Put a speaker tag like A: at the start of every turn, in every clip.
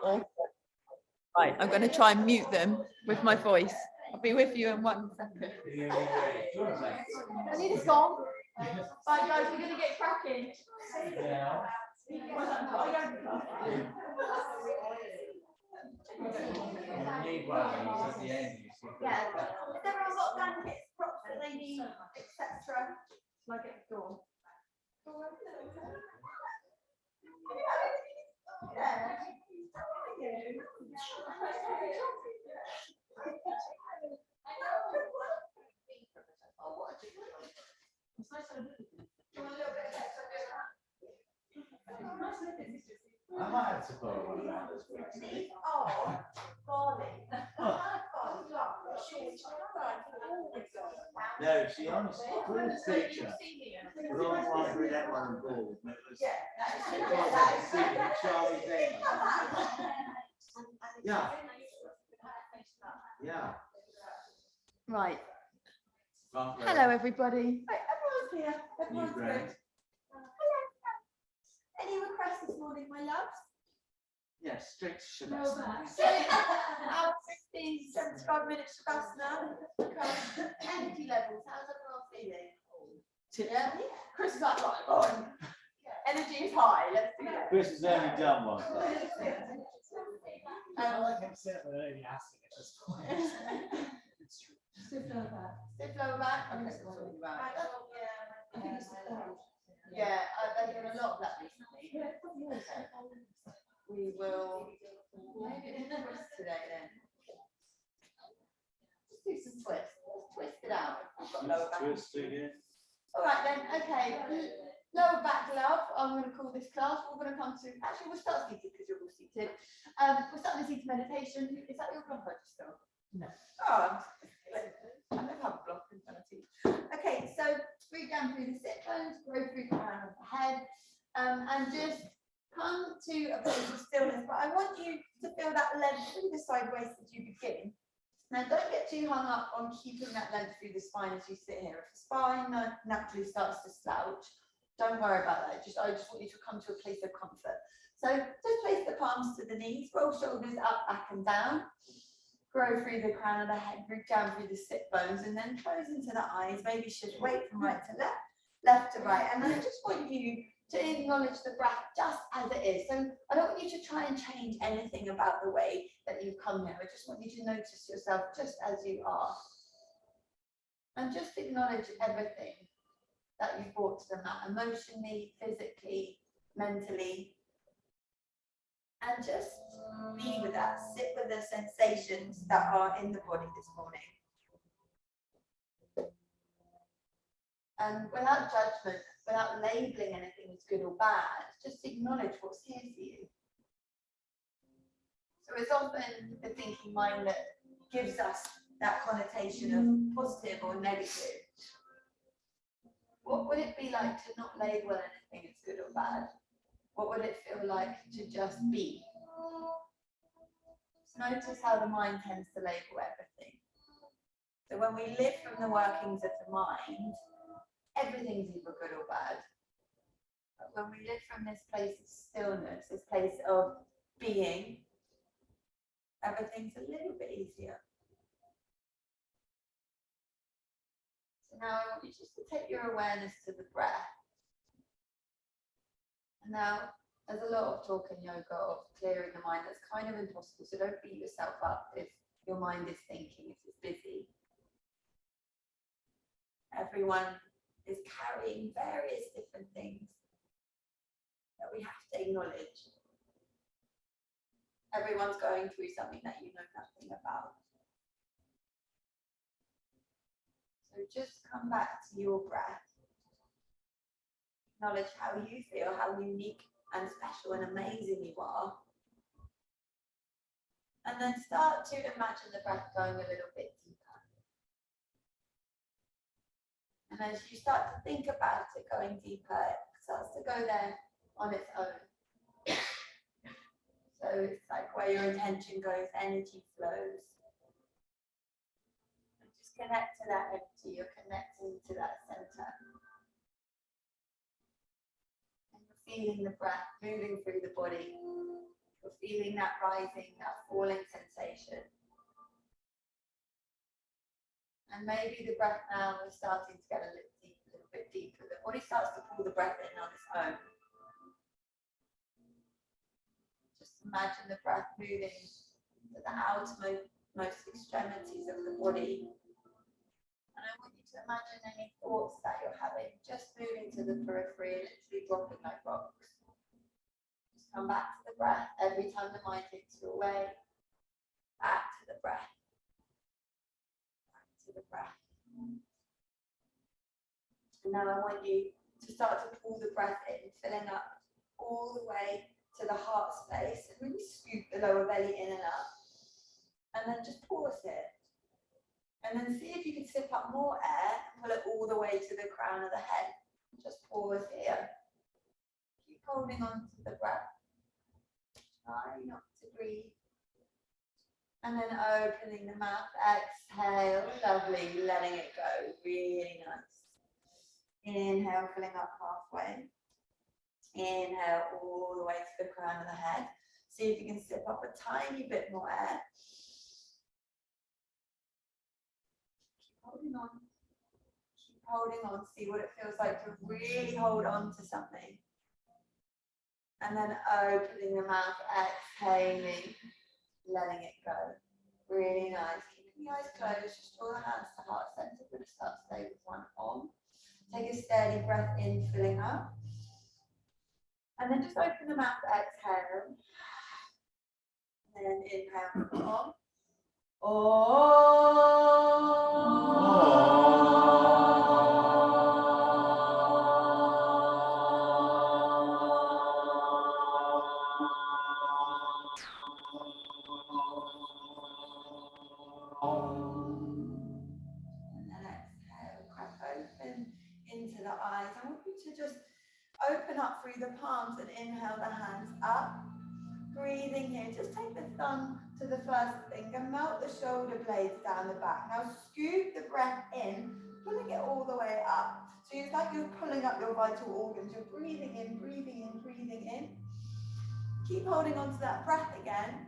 A: Awesome. Right, I'm going to try and mute them with my voice. I'll be with you in 1 second. I need a song. Bye guys, we're going to get cracking. Yeah. Yeah. Has everyone got blankets, props that they need, etc.? Shall I get the door? Yeah.
B: I might have to borrow one of those.
A: Oh, golly.
B: No, she honestly, put a picture. With all my with that one and ball. Yeah. Yeah.
A: Right. Hello, everybody. Right, everyone's here. Everyone's good. Hello. Any requests this morning, my loves?
B: Yes, straight to
A: No,
B: Shavasana.
A: our 15, 75 minutes Shavasana. Energy levels. How's everyone feeling? Yeah. Chris is like, right, on. Energy is high. Let's do that.
B: Chris has only done one.
C: I like him saying it without even asking at this point.
A: Stiff lower back. Stiff lower back. Okay. Yeah, I've done a lot of that recently. We will maybe twist today then. Just do some twists. Let's twist it out. We've got lower back.
B: Twist again.
A: All right then. Okay. Lower back love. I'm going to call this class. We're going to come to. Actually, we'll start seated because you're all seated. We're starting the seated meditation. Is that your block register? No. Oh, I don't have a block in front of you. Okay, so breathe down through the sit bones, grow through the crown of the head, and just come to a place of stillness. But I want you to feel that length through the side waist as you begin. Now, don't get too hung up on keeping that length through the spine as you sit here. If the spine naturally starts to slouch, don't worry about that. I just want you to come to a place of comfort. So just place the palms to the knees, roll shoulders up, back and down. Grow through the crown of the head, root down through the sit bones, and then close into the eyes. Maybe shift weight from right to left, left to right. And I just want you to acknowledge the breath just as it is. So I don't want you to try and change anything about the way that you've come here. I just want you to notice yourself just as you are. And just acknowledge everything that you've brought to the mat, emotionally, physically, mentally. And just be with that, sit with the sensations that are in the body this morning. And without judgment, without labeling anything as good or bad, just acknowledge what's here for you. So it's often the thinking mind that gives us that connotation of positive or negative. What would it be like to not label anything as good or bad? What would it feel like to just be? Notice how the mind tends to label everything. So when we live from the workings of the mind, everything's either good or bad. But when we live from this place of stillness, this place of being, everything's a little bit easier. So now I want you just to take your awareness to the breath. And now, there's a lot of talk in yoga of clearing the mind. That's kind of impossible, so don't beat yourself up if your mind is thinking, if it's busy. Everyone is carrying various different things that we have to acknowledge. Everyone's going through something that you know nothing about. So just come back to your breath. Acknowledge how you feel, how unique and special and amazing you are. And then start to imagine the breath going a little bit deeper. And as you start to think about it going deeper, it starts to go there on its own. So it's like where your intention goes, energy flows. And just connect to that energy, you're connecting to that center. Feeling the breath moving through the body, You're feeling that rising, that falling sensation. And maybe the breath now is starting to get a little bit deeper. The body starts to pull the breath in on its own. Just imagine the breath moving to the outermost extremities of the body. And I want you to imagine any thoughts that you're having, just moving to the periphery, literally dropping like rocks. Just come back to the breath every time the mind takes you away. Back to the breath. Back to the breath. And now I want you to start to pull the breath in, filling up all the way to the heart space, and really scoop the lower belly in and up. And then just pause here. And then see if you can sip up more air and pull it all the way to the crown of the head. Just pause here. Keep holding on to the breath. Try not to breathe. And then opening the mouth, exhale, lovely, letting it go, really nice. Inhale, filling up halfway. Inhale all the way to the crown of the head. See if you can sip up a tiny bit more air. Holding on, keep holding on, see what it feels like to really hold on to something. And then opening the mouth, exhaling, letting it go. Really nice. Keeping the eyes closed, just draw the hands to heart center. We're going to start today with one on. Take a steady breath in, filling up. And then just open the mouth, exhale. And then inhale, on. Into the eyes. I want you to just open up through the palms and inhale the hands up. Breathing here. Just take the thumb to the first finger, melt the shoulder blades down the back. Now scoop the breath in, pulling it all the way up. So it's like you're pulling up your vital organs. You're breathing in, breathing in, breathing in. Keep holding on to that breath again.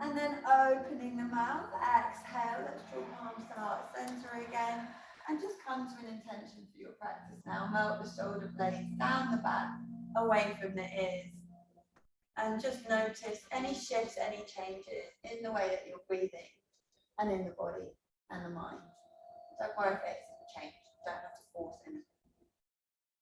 A: And then opening the mouth, exhale. Let's draw palms to heart center again. And just come to an intention for your practice now. Melt the shoulder blades down the back, away from the ears. And just notice any shifts, any changes in the way that you're breathing and in the body and the mind. Don't worry if it's a change. Don't have to force anything.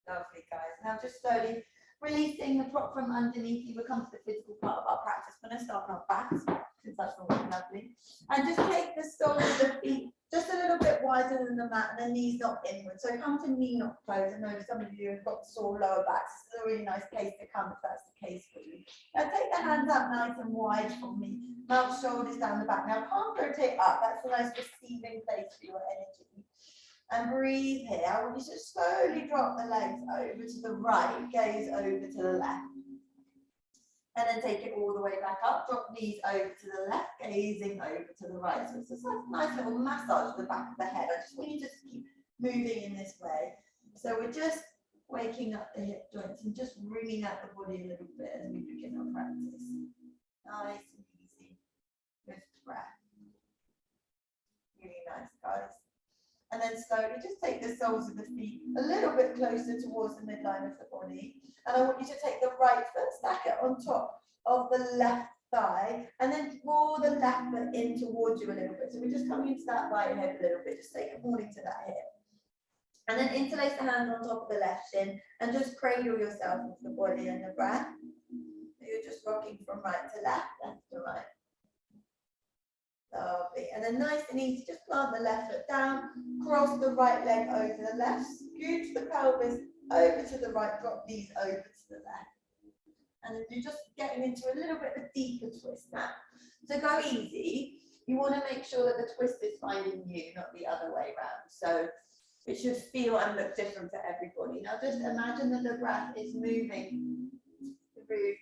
A: Lovely, guys. Now just slowly releasing the prop from underneath you. We'll come to the physical part of our practice. We're going to start on our backs, since that's always lovely. And just take the soles of the feet just a little bit wider than the mat, and the knees not inward. So come to knee not closed. I know some of you have got sore lower backs. This is a really nice place to come if that's the case for you. Now take the hands up nice and wide from me. Melt shoulders down the back. Now palm rotate up. That's a nice receiving place for your energy. And breathe here. I want you to slowly drop the legs over to the right, gaze over to the left. And then take it all the way back up, drop knees over to the left, gazing over to the right. So it's a nice little massage to the back of the head. I just want you to keep moving in this way. So we're just waking up the hip joints and just bringing out the body a little bit as we begin our practice. Nice and easy with breath. Really nice, guys. And then slowly just take the soles of the feet a little bit closer towards the midline of the body. And I want you to take the right foot, stack it on top of the left thigh, and then draw the left foot in towards you a little bit. So we're just coming into that right hip a little bit, just take a morning to that hip. And then interlace the hands on top of the left shin, and just cradle yourself with the body and the breath. So you're just rocking from right to left, left to right. Lovely. And then nice and easy, just plant the left foot down, cross the right leg over the left, scooch the pelvis over to the right, drop these over to the left. And then you're just getting into a little bit of a deeper twist now. So go easy. You want to make sure that the twist is finding you, not the other way around. So it should feel and look different for everybody. Now just imagine that the breath is moving through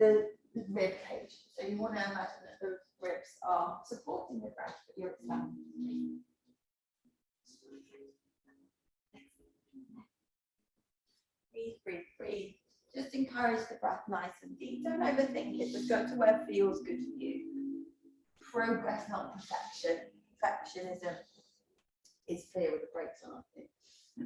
A: the rib cage. So you want to imagine that the ribs are supporting the breath, but you're expanding. Breathe, breathe, breathe. Just encourage the breath nice and deep. Don't overthink it, just go to where feels good for you. Progress, not perfection. Perfectionism is fear with the brakes on, I think.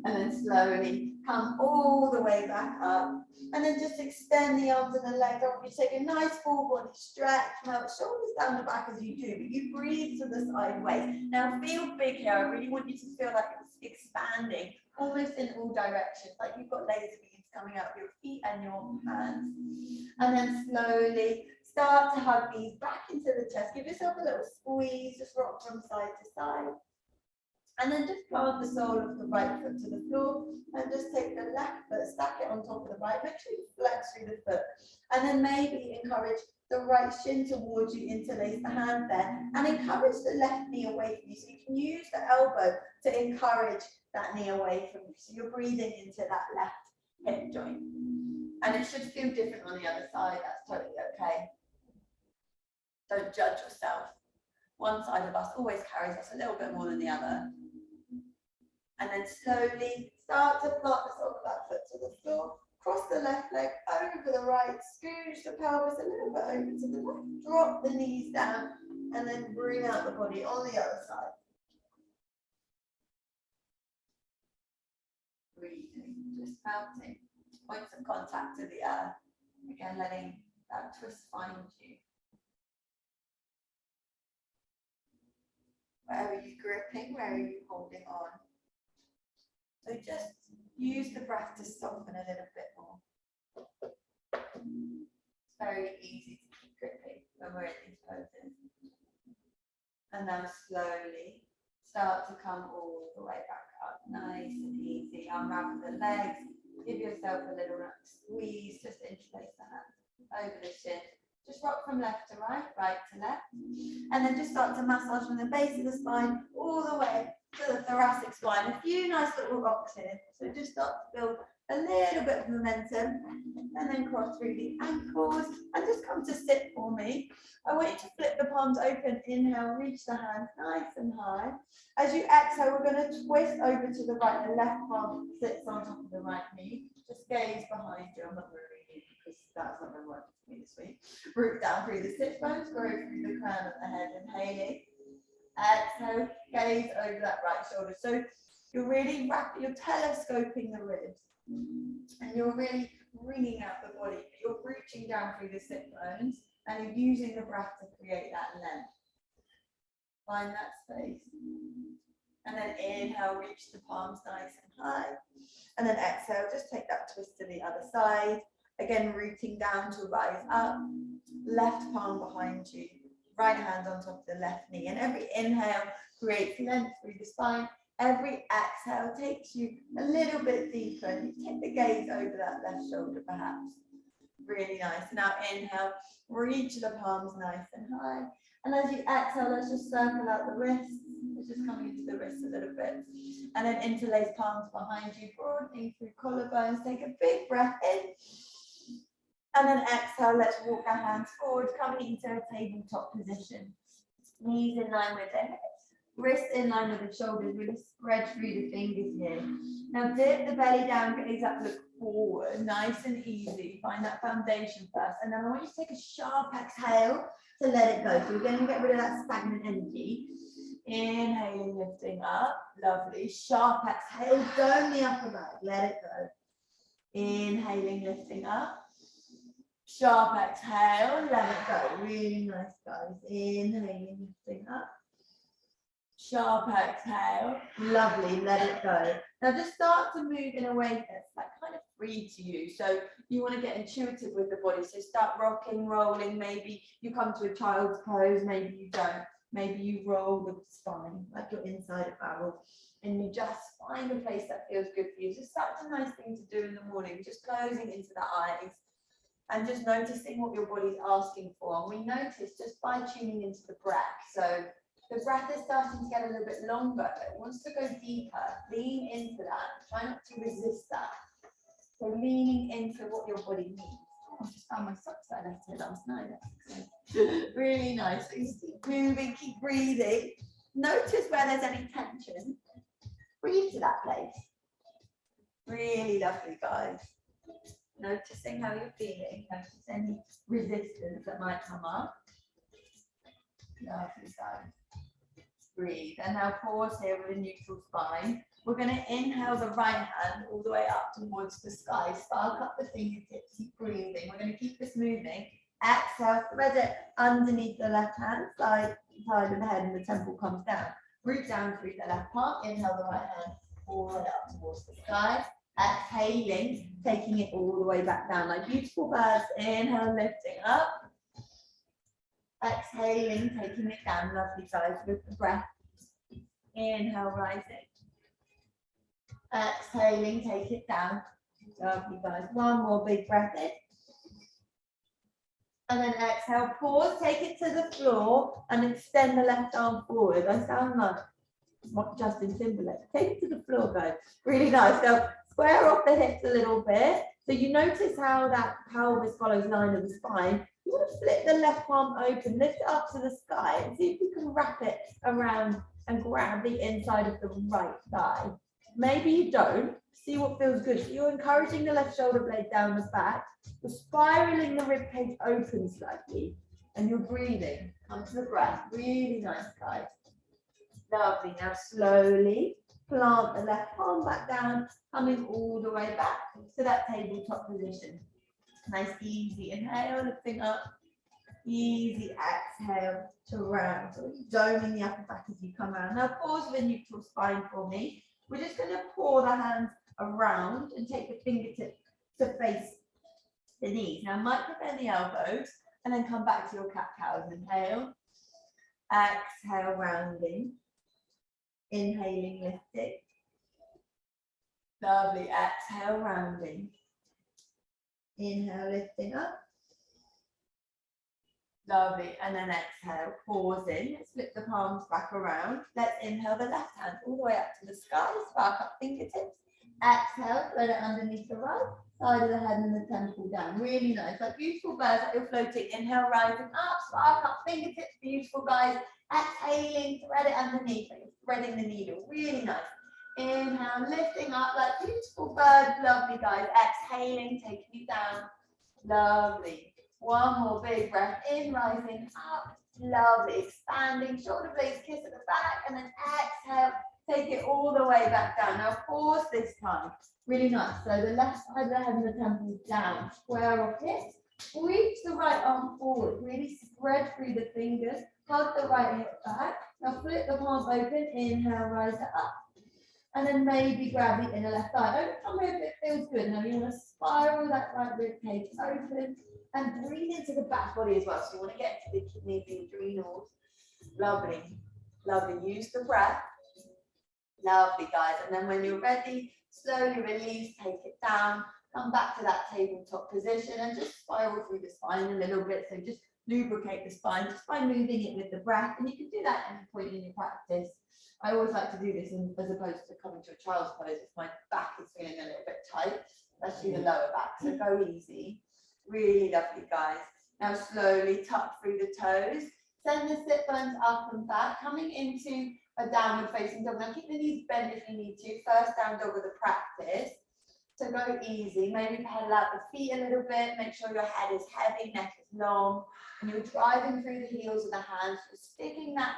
A: And then slowly come all the way back up. And then just extend the arms and the legs. I want you to take a nice full body stretch. Melt shoulders down the back as you do, but you breathe to the sideways. Now feel big here. I really want you to feel like it's expanding, almost in all directions, like you've got laser beams coming out of your feet and your hands. And then slowly start to hug these back into the chest. Give yourself a little squeeze, just rock from side to side. And then just plant the sole of the right foot to the floor and just take the left foot, stack it on top of the right, make sure you flex through the foot. And then maybe encourage the right shin towards you, interlace the hand there, and encourage the left knee away from you. So you can use the elbow to encourage that knee away from you. So you're breathing into that left hip joint. And it should feel different on the other side, that's totally okay. Don't judge yourself. One side of us always carries us a little bit more than the other. And then slowly start to plant the sole of that foot to the floor. Cross the left leg over the right. Scooch the pelvis a little bit over to the left. Drop the knees down. And then bring out the body on the other side. Breathing, just melting. Points of contact to the earth. Again, letting that twist find you. Where are you gripping? Where are you holding on? So just use the breath to soften a little bit more. It's very easy to keep gripping when we're in these poses. And now slowly start to come all the way back up. Nice and easy. Unravel the legs. Give yourself a little squeeze. Just interlace the hands over the shin. Just rock from left to right, right to left. And then just start to massage from the base of the spine all the way to the thoracic spine. A few nice little rocks here. So just start to build a little bit of momentum. And then cross through the ankles. And just come to sit for me. I want you to flip the palms open. Inhale, reach the hands nice and high. As you exhale, we're going to twist over to the right. The left palm sits on top of the right knee. Just gaze behind you. I'm not really because that's not going to work for me this week. Root down through the sit bones, grow through the crown of the head, inhaling. Exhale, gaze over that right shoulder. So you're really you're telescoping the ribs. And you're really bringing out the body. But you're reaching down through the sit bones and you're using the breath to create that length. Find that space. And then inhale, reach the palms nice and high. And then exhale, just take that twist to the other side. Again, rooting down to rise up. Left palm behind you. Right hand on top of the left knee. And every inhale creates length through the spine. Every exhale takes you a little bit deeper. And you take the gaze over that left shoulder perhaps. Really nice. Now inhale, reach the palms nice and high. And as you exhale, let's just circle out the wrists. It's just coming into the wrists a little bit. And then interlace palms behind you, broadening through collarbones. Take a big breath in. And then exhale, let's walk our hands forward, coming into a tabletop position. Knees in line with the hips. Wrists in line with the shoulders, really spread through the fingers here. Now dip the belly down, gaze up, look forward, nice and easy. Find that foundation first. And then I want you to take a sharp exhale to let it go. So we're going to get rid of that stagnant energy. Inhaling, lifting up, lovely. Sharp exhale, dome the upper back, let it go. Inhaling, lifting up. Sharp exhale, let it go. Really nice, guys. Inhaling, lifting up. Sharp exhale, lovely, let it go. Now just start to move in a way that's like kind of free to you. So you want to get intuitive with the body. So start rocking, rolling. Maybe you come to a child's pose, maybe you don't. Maybe you roll the spine like you're inside a barrel. And you just find a place that feels good for you. It's just such a nice thing to do in the morning. Just closing into the eyes. And just noticing what your body's asking for. And we notice just by tuning into the breath. So the breath is starting to get a little bit longer. It wants to go deeper. Lean into that. Try not to resist that. So leaning into what your body needs. Oh, I just found my socks that I left here last night. That's really nice. Keep moving, keep breathing. Notice where there's any tension. Breathe to that place. Really lovely, guys. Noticing how you're feeling. Notice any resistance that might come up. Lovely, guys. Breathe. And now pause here with a neutral spine. We're going to inhale the right hand all the way up towards the sky. Spark up the fingertips. Keep breathing. We're going to keep this moving. Exhale, thread it underneath the left hand, side of the head, and the temple comes down. Root down through the left palm. Inhale the right hand all the way up towards the sky. Exhaling, taking it all the way back down like beautiful birds. Inhale, lifting up. Exhaling, taking it down. Lovely, guys, with the breath. Inhale, rising. Exhaling, take it down. Lovely, guys. One more big breath in. And then exhale, pause, take it to the floor and extend the left arm forward. I sound like Justin Timberlake. Take it to the floor, guys. Really nice. So square off the hips a little bit. So you notice how that pelvis follows line of the spine. You want to flip the left palm open, lift it up to the sky and see if you can wrap it around and grab the inside of the right thigh. Maybe you don't. See what feels good. So you're encouraging the left shoulder blade down the back. You're spiraling the rib cage open slightly and you're breathing. Come to the breath. Really nice, guys. Lovely. Now slowly plant the left palm back down, coming all the way back to that tabletop position. Nice, easy inhale, lifting up. Easy exhale to round. So doming the upper back as you come around. Now pause with a neutral spine for me. We're just going to pour the hands around and take the fingertips to face the knees. Now micro-bend the elbows and then come back to your cat-cows. Inhale. Exhale, rounding. Inhaling, lifting. Lovely. Exhale, rounding. Inhale, lifting up. Lovely. And then exhale, pausing. Let's flip the palms back around. Let's inhale the left hand all the way up to the sky. Spark up fingertips. Exhale, thread it underneath the right side of the head and the temple down. Really nice. Like beautiful birds that you're floating. Inhale, rising up. Spark up fingertips. Beautiful, guys. Exhaling, thread it underneath. Like you're threading the needle. Really nice. Inhale, lifting up like beautiful birds. Lovely, guys. Exhaling, taking it down. Lovely. One more big breath in, rising up. Lovely. Expanding, shoulder blades kiss at the back, and then exhale. Take it all the way back down. Now pause this time. Really nice. So the left side of the head and the temple down. Square off hips. Reach the right arm forward. Really spread through the fingers. Hug the right hip back. Now flip the palm open. Inhale, rise it up. And then maybe grab the inner left thigh. Don't come here if it feels good. Now you want to spiral that right rib cage open and breathe into the back body as well. So you want to get to the kidneys, the adrenals. Lovely. Lovely. Use the breath. Lovely, guys. And then when you're ready, slowly release, take it down, come back to that tabletop position and just spiral through the spine a little bit. So just lubricate the spine just by moving it with the breath. And you can do that at any point in your practice. I always like to do this as opposed to coming to a child's pose if my back is feeling a little bit tight, especially the lower back. So go easy. Really lovely, guys. Now slowly tuck through the toes. Send the sit bones up and back, coming into a downward facing dog. Now keep the knees bent if you need to. First down dog of the practice. So go easy. Maybe pedal out the feet a little bit. Make sure your head is heavy, neck is long. And you're driving through the heels of the hands. You're sticking that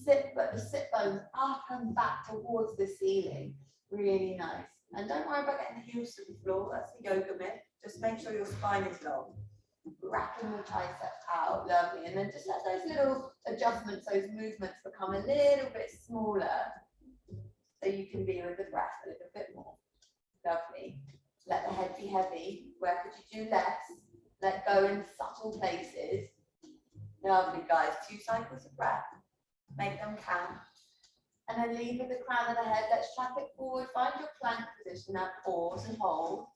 A: sit bones up and back towards the ceiling. Really nice. And don't worry about getting the heels to the floor. That's the yoga myth. Just make sure your spine is long. Wrapping your triceps out. Lovely. And then just let those little adjustments, those movements become a little bit smaller. So you can be with the breath a little bit more. Lovely. Let the head be heavy. Where could you do less? Let go in subtle places. Lovely, guys. 2 cycles of breath. Make them count. And then leave with the crown of the head. Let's track it forward. Find your plank position. Now pause and hold.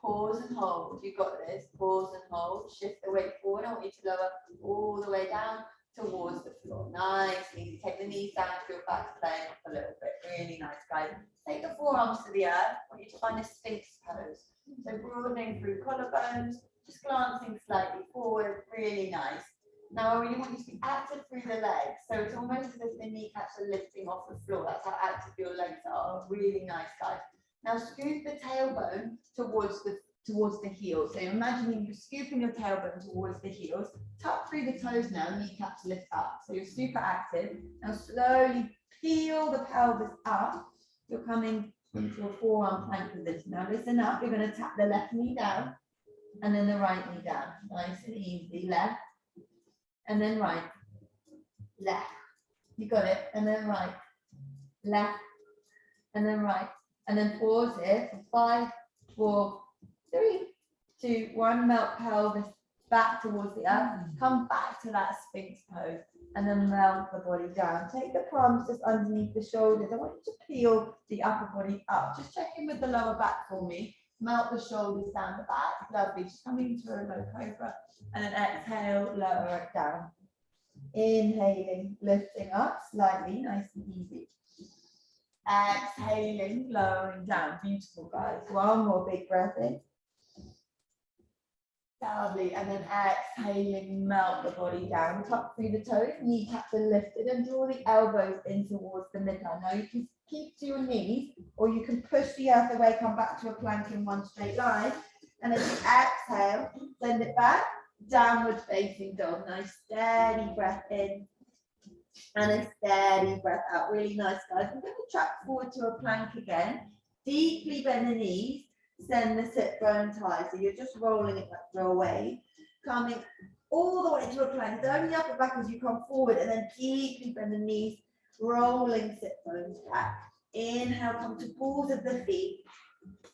A: Pause and hold. You got this. Pause and hold. Shift the weight forward. I want you to lower all the way down towards the floor. Nice and easy. Take the knees down if your back's playing up a little bit. Really nice, guys. Take the forearms to the earth. I want you to find a sphinx pose. So broadening through collarbones, just glancing slightly forward. Really nice. Now I really want you to be active through the legs. So it's almost as if the kneecaps are lifting off the floor. That's how active your legs are. Really nice, guys. Now scoot the tailbone towards the towards the heels. So imagine you're scooping your tailbone towards the heels. Tuck through the toes now, kneecaps lift up. So you're super active. Now slowly peel the pelvis up. You're coming into a forearm plank position. Now listen up, you're going to tap the left knee down and then the right knee down. Nice and easy. Left and then right. Left. You got it. And then right. Left and then right. And then pause here for 5, 4, 3, 2, 1. Melt pelvis back towards the earth. Come back to that Sphinx pose. And then melt the body down. Take the palms just underneath the shoulders. I want you to peel the upper body up. Just check in with the lower back for me. Melt the shoulders down the back. Lovely. Just coming into a low cobra. And then exhale, lower it down. Inhaling, lifting up slightly, nice and easy. Exhaling, lowering down. Beautiful, guys. One more big breath in. Lovely, and then exhaling, melt the body down, tuck through the toes, kneecaps are lifted, and draw the elbows in towards the midline. Now you can keep to your knees, or you can push the earth away, come back to a plank in one straight line, and as you exhale, send it back, downward facing dog. Nice steady breath in, and a steady breath out. Really nice, guys. I'm going to track forward to a plank again, deeply bend the knees. Send the sit bones high, so you're just rolling it back through a wave, coming all the way to a plank. Only the upper back as you come forward, and then deeply bend the knees, rolling sit bones back. Inhale, come to balls of the feet.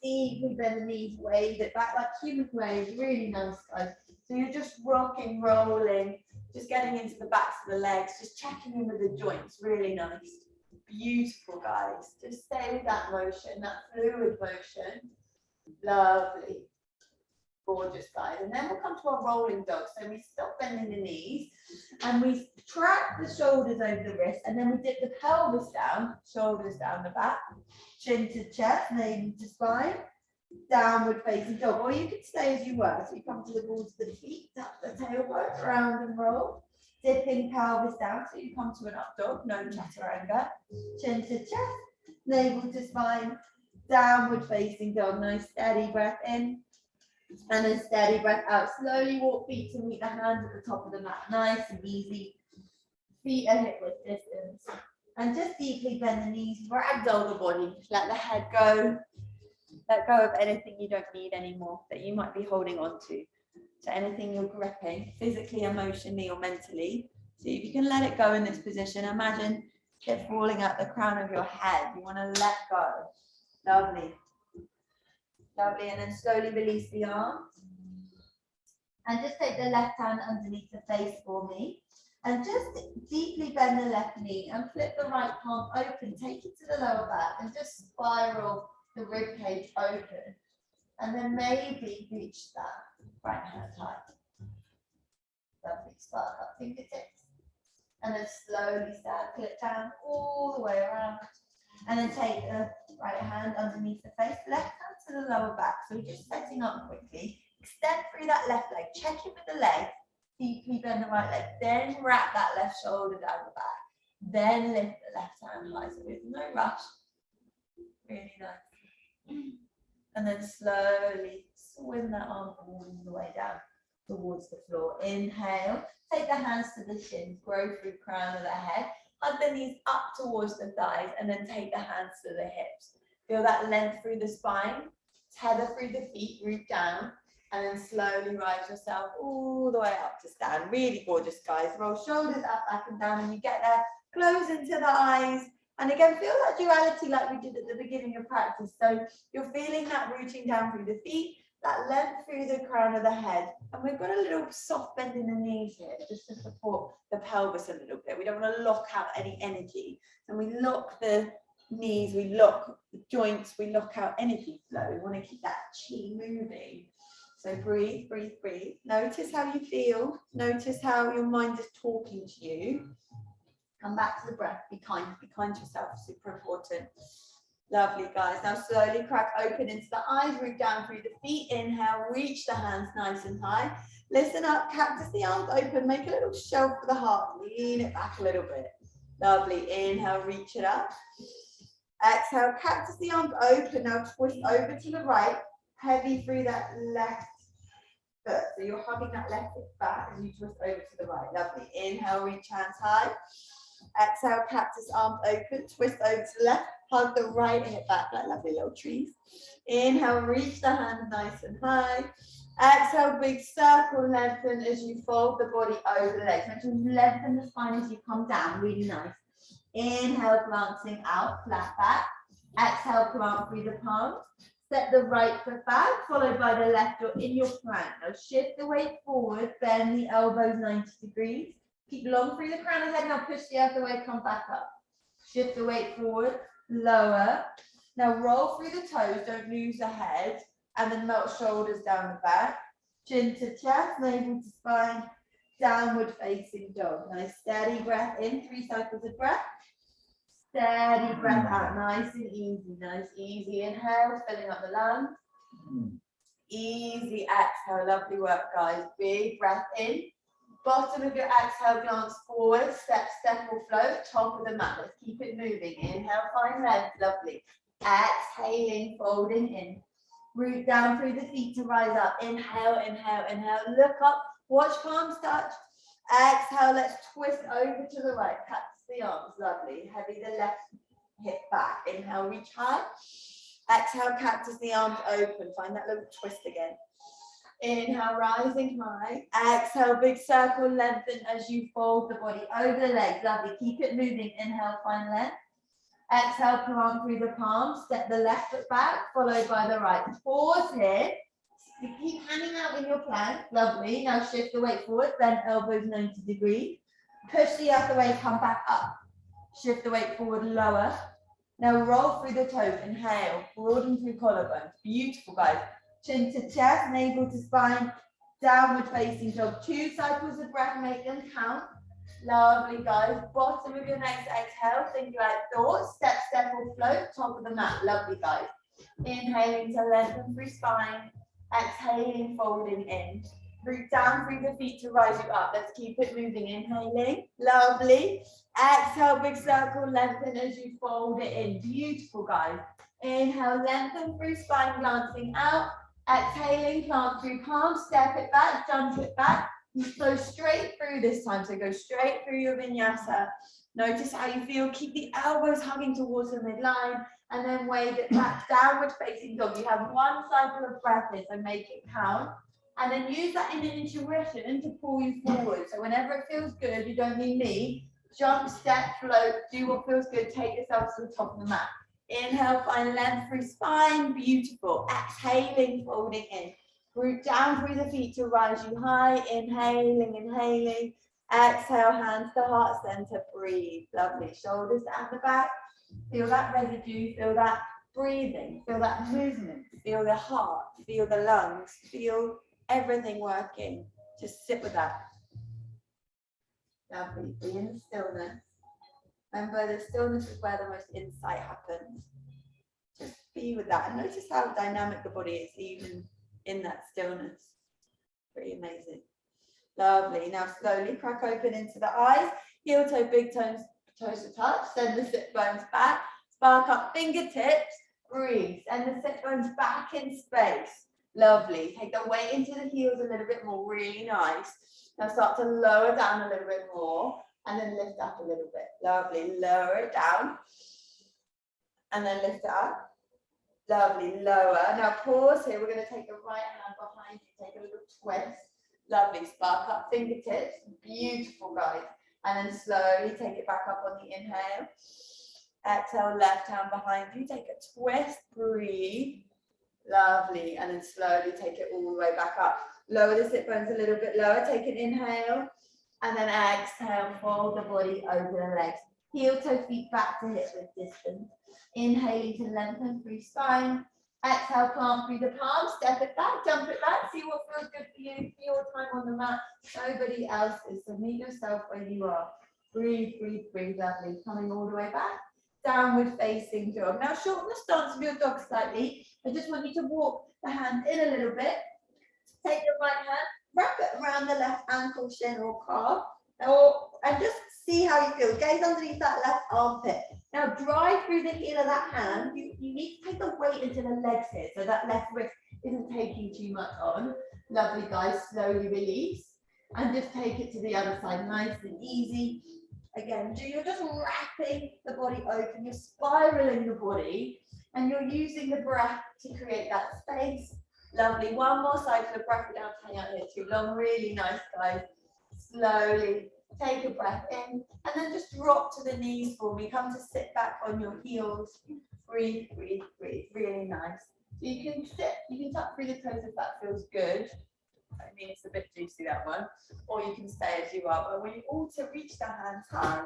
A: Deeply bend the knees, wave it back like human waves. Really nice, guys. So you're just rocking, rolling, just getting into the backs of the legs, just checking in with the joints. Really nice. Beautiful, guys. Just stay with that motion, that fluid motion. Lovely, gorgeous, guys. And then we'll come to our rolling dog. So we stop bending the knees and we track the shoulders over the wrist, and then we dip the pelvis down, shoulders down the back, chin to chest, navel to spine, downward facing dog. Or you can stay as you were. So you come to the balls of the feet, tap the tailbone, round and roll, dipping pelvis down. So you come to an up dog, no chaturanga, chin to chest, navel to spine, downward facing dog. Nice steady breath in and a steady breath out. Slowly walk feet to meet the hands at the top of the mat. Nice and easy. Feet are hip width distance. And just deeply bend the knees, ragdoll the body. Let the head go. Let go of anything you don't need anymore that you might be holding on to anything you're gripping, physically, emotionally, or mentally. So if you can let it go in this position, imagine it falling at the crown of your head. You want to let go. Lovely. Lovely. And then slowly release the arms. And just take the left hand underneath the face for me. And just deeply bend the left knee and flip the right palm open. Take it to the lower back and just spiral the rib cage open. And then maybe reach that right hand high. Lovely. Spark up fingertips. And then slowly circle it down all the way around. And then take the right hand underneath the face, left hand to the lower back. So we're just setting up quickly. Extend through that left leg. Check in with the leg. Deeply bend the right leg. Then wrap that left shoulder down the back. Then lift the left hand high. So there's no rush. Really nice. And then slowly swing that arm all the way down towards the floor. Inhale. Take the hands to the shins. Grow through crown of the head. Hug the knees up towards the thighs and then take the hands to the hips. Feel that length through the spine. Tether through the feet, root down, and then slowly rise yourself all the way up to stand. Really gorgeous, guys. Roll shoulders up, back and down, and you get there. Close into the eyes. And again, feel that duality like we did at the beginning of practice. So you're feeling that rooting down through the feet, that length through the crown of the head. And we've got a little soft bend in the knees here just to support the pelvis a little bit. We don't want to lock out any energy. And we lock the knees, we lock the joints, we lock out energy flow. We want to keep that chi moving. So breathe, breathe, breathe. Notice how you feel. Notice how your mind is talking to you. Come back to the breath. Be kind to yourself. Super important. Lovely, guys. Now slowly crack open into the eyes, root down through the feet. Inhale, reach the hands nice and high. Listen up, cactus the arms open. Make a little shelf for the heart. Lean it back a little bit. Lovely. Inhale, reach it up. Exhale, cactus the arms open. Now twist over to the right. heavy through that left foot. So you're hugging that left foot back as you twist over to the right. Lovely. Inhale, reach hands high. Exhale, cactus arms open, twist over to the left, hug the right hip back like lovely little trees. Inhale, reach the hand nice and high. Exhale, big circle, lengthen as you fold the body over the legs. Make sure you lengthen the spine as you come down, really nice. Inhale, glancing out, flat back. Exhale, plant through the palms. Step the right foot back, followed by the left or in your plank. Now shift the weight forward, bend the elbows 90 degrees. Keep long through the crown of the head. Now push the other way, come back up. Shift the weight forward, lower. Now roll through the toes, don't lose the head. And then melt shoulders down the back. Chin to chest, navel to spine. Downward facing dog. Nice steady breath in, 3 cycles of breath. Steady breath out, nice and easy. Nice, easy inhale, filling up the lungs. Easy exhale, lovely work, guys. Big breath in. Bottom of your exhale, glance forward, step or float, top of the mat. Let's keep it moving. Inhale, find length, lovely. Exhaling, folding in. Root down through the feet to rise up. Inhale, inhale, inhale. Look up, watch palms touch. Exhale, let's twist over to the right. Catch the arms, lovely. Heavy the left hip back. Inhale, reach high. Exhale, cactus the arms open. Find that little twist again. Inhale, rising high. Exhale, big circle, lengthen as you fold the body over the legs. Lovely. Keep it moving. Inhale, find length. Exhale, plant through the palms. Step the left foot back, followed by the right. Pause here. You keep hanging out in your plank. Lovely. Now shift the weight forward. Bend elbows 90 degrees. Push the other way. Come back up. Shift the weight forward. Lower. Now roll through the toes. Inhale. Broaden through collarbones. Beautiful, guys. Chin to chest, navel to spine. Downward facing dog. 2 cycles of breath. Make them count. Lovely, guys. Bottom of your next exhale. Think about thoughts. Step or float. Top of the mat. Lovely, guys. Inhaling to lengthen through spine. Exhaling, folding in. Root down through the feet to rise you up. Let's keep it moving. Inhaling. Lovely. Exhale, big circle. Lengthen as you fold it in. Beautiful, guys. Inhale, lengthen through spine, glancing out. Exhaling, plant through palms. Step it back, jump it back. You go straight through this time, so go straight through your vinyasa. Notice how you feel. Keep the elbows hugging towards the midline, and then wave it back. Downward facing dog. You have 1 cycle of breath in, so make it count. And then use that inner intuition to pull you forward. So whenever it feels good, you don't need me. Jump, step, float, do what feels good. Take yourself to the top of the mat. Inhale, find length through spine. Beautiful. Exhaling, folding in. Root down through the feet to rise you high. Inhaling, inhaling. Exhale, hands to heart center. Breathe. Lovely. Shoulders down the back. Feel that residue. Feel that breathing. Feel that movement. Feel the heart. Feel the lungs. Feel everything working. Just sit with that. Lovely. Be in the stillness. Remember, the stillness is where the most insight happens. Just be with that. And notice how dynamic the body is, even in that stillness. Pretty amazing. Lovely. Now slowly crack open into the eyes. Heel toe, big toes to touch. Send the sit bones back. Spark up fingertips. Breathe. Send the sit bones back in space. Lovely. Take the weight into the heels a little bit more. Really nice. Now start to lower down a little bit more. And then lift up a little bit. Lovely. Lower it down. And then lift it up. Lovely. Lower. Now pause here. We're going to take the right hand behind you. Take a little twist. Lovely. Spark up fingertips. Beautiful, guys. And then slowly take it back up on the inhale. Exhale, left hand behind you. Take a twist. Breathe. Lovely. And then slowly take it all the way back up. Lower the sit bones a little bit lower. Take an inhale. And then exhale, fold the body over the legs. Heel toe feet back to hip width distance. Inhaling to lengthen through spine. Exhale, plant through the palms. Step it back, jump it back. See what feels good for you. For your time on the mat. Nobody else's. So meet yourself where you are. Breathe, breathe, breathe. Lovely. Coming all the way back. Downward facing dog. Now shorten the stance of your dog slightly. I just want you to walk the hand in a little bit. Take the right hand. Wrap it around the left ankle, shin or calf, and just
D: See how you feel. Gaze underneath that left armpit. Now drive through the heel of that hand. You need to take the weight into the legs here, so that left wrist isn't taking too much on. Lovely, guys. Slowly release. And just take it to the other side, nice and easy. Again, you're just wrapping the body open. You're spiraling the body. And you're using the breath to create that space. Lovely. One more cycle of breath without hanging out here too long. Really nice, guys. Slowly take a breath in and then just drop to the knees for me. Come to sit back on your heels. Breathe, breathe, breathe. Really nice. So you can sit, you can tuck through the toes if that feels good. I mean, it's a bit juicy, that one. Or you can stay as you are. But when you also reach the hands high,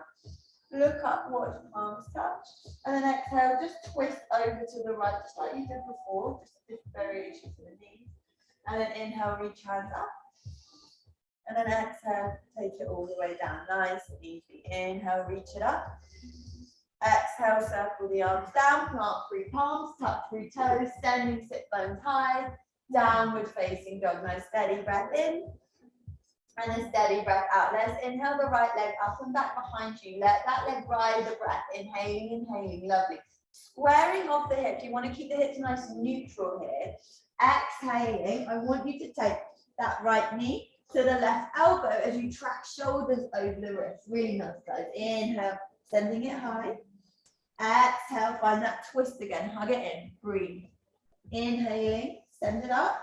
D: look up, watch the palms touch. And then exhale, just twist over to the right, just like you did before. Just a different variation to the knees. And then inhale, reach hands up. And then exhale, take it all the way down. Nice and easy. Inhale, reach it up. Exhale, circle the arms down, plant through palms, tuck through toes, standing sit bones high, downward facing dog. Nice steady breath in. And a steady breath out. Let's inhale the right leg up and back behind you. Let that leg ride the breath. Inhaling, inhaling. Lovely. Squaring off the hips. You want to keep the hips nice and neutral here. Exhaling. I want you to take that right knee to the left elbow as you track shoulders over the wrist. Really nice, guys. Inhale, sending it high. Exhale, find that twist again. Hug it in. Breathe. Inhaling, send it up.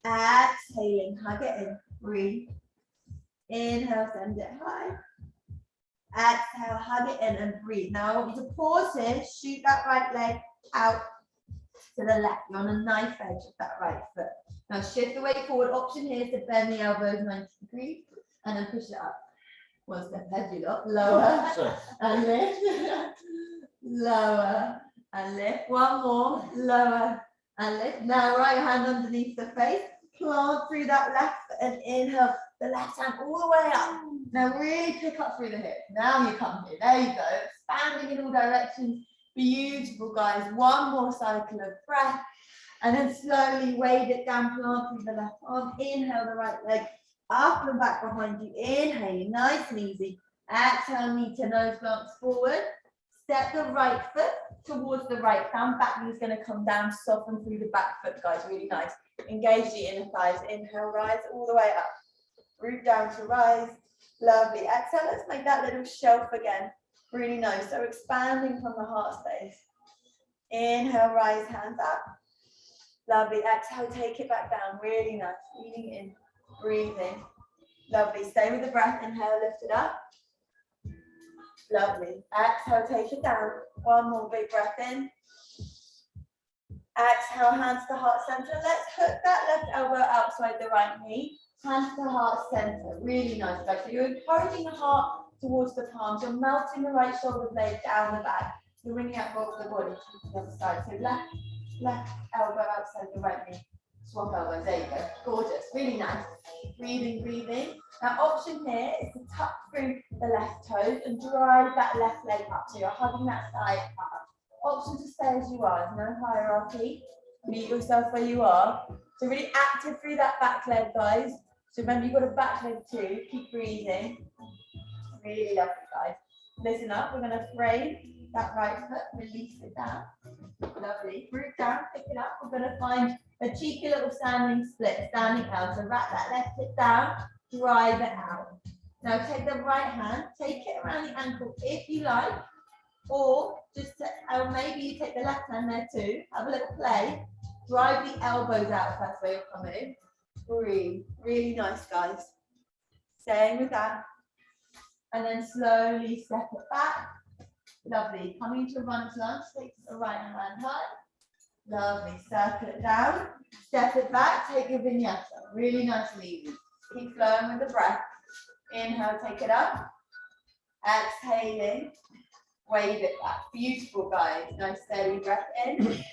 D: Exhaling, hug it in. Breathe. Inhale, send it high. Exhale, hug it in and breathe. Now I want you to pause here, shoot that right leg out to the left. You're on a knife edge of that right foot. Now shift the weight forward. Option here is to bend the elbows 90 degrees and then push it up. One step ahead, you lot. Lower and lift. Lower and lift. One more. Lower and lift. Now right hand underneath the face. Plant through that left foot and inhale the left hand all the way up. Now really pick up through the hip. Now you come here. There you go. Expanding in all directions. Beautiful, guys. One more cycle of breath. And then slowly weight it down, plant through the left arm. Inhale the right leg up and back behind you. Inhaling, nice and easy. Exhale, knee to nose glance forward. Step the right foot towards the right thumb. Back knee is going to come down, soften through the back foot, guys. Really nice. Engage the inner thighs. Inhale, rise all the way up. Root down to rise. Lovely. Exhale, let's make that little shelf again. Really nice. So expanding from the heart space. Inhale, rise, hands up. Lovely. Exhale, take it back down. Really nice. Feeling in, breathing. Lovely. Stay with the breath. Inhale, lift it up. Lovely. Exhale, take it down. One more big breath in. Exhale, hands to heart center. Let's hook that left elbow outside the right knee. Hands to heart center. Really nice, guys. So you're encouraging the heart towards the palms. You're melting the right shoulder blade down the back. You're bringing out both the body to the other side. So left elbow outside the right knee. Swap elbows. There you go. Gorgeous. Really nice. Breathing, breathing. Now, option here is to tuck through the left toes and drive that left leg up. So you're hugging that thigh up. Option to stay as you are. No hierarchy. Meet yourself where you are. So really active through that back leg, guys. So remember, you've got a back leg too. Keep breathing. Really lovely, guys. Listen up. We're going to frame that right foot. Release it down. Lovely. Root down. Pick it up. We're going to find a cheeky little standing split. Standing out. So wrap that left hip down. Drive it out. Now take the right hand. Take it around the ankle if you like. Or just maybe you take the left hand there too. Have a little play. Drive the elbows out. That's where you're coming. Breathe. Really nice, guys. Staying with that. And then slowly step it back. Lovely. Coming to runner's lunge. Take the right hand high. Lovely. Circle it down. Step it back. Take your vinyasa. Really nice and easy. Keep flowing with the breath. Inhale, take it up. Exhaling. Wave it back. Beautiful, guys. Nice steady breath in.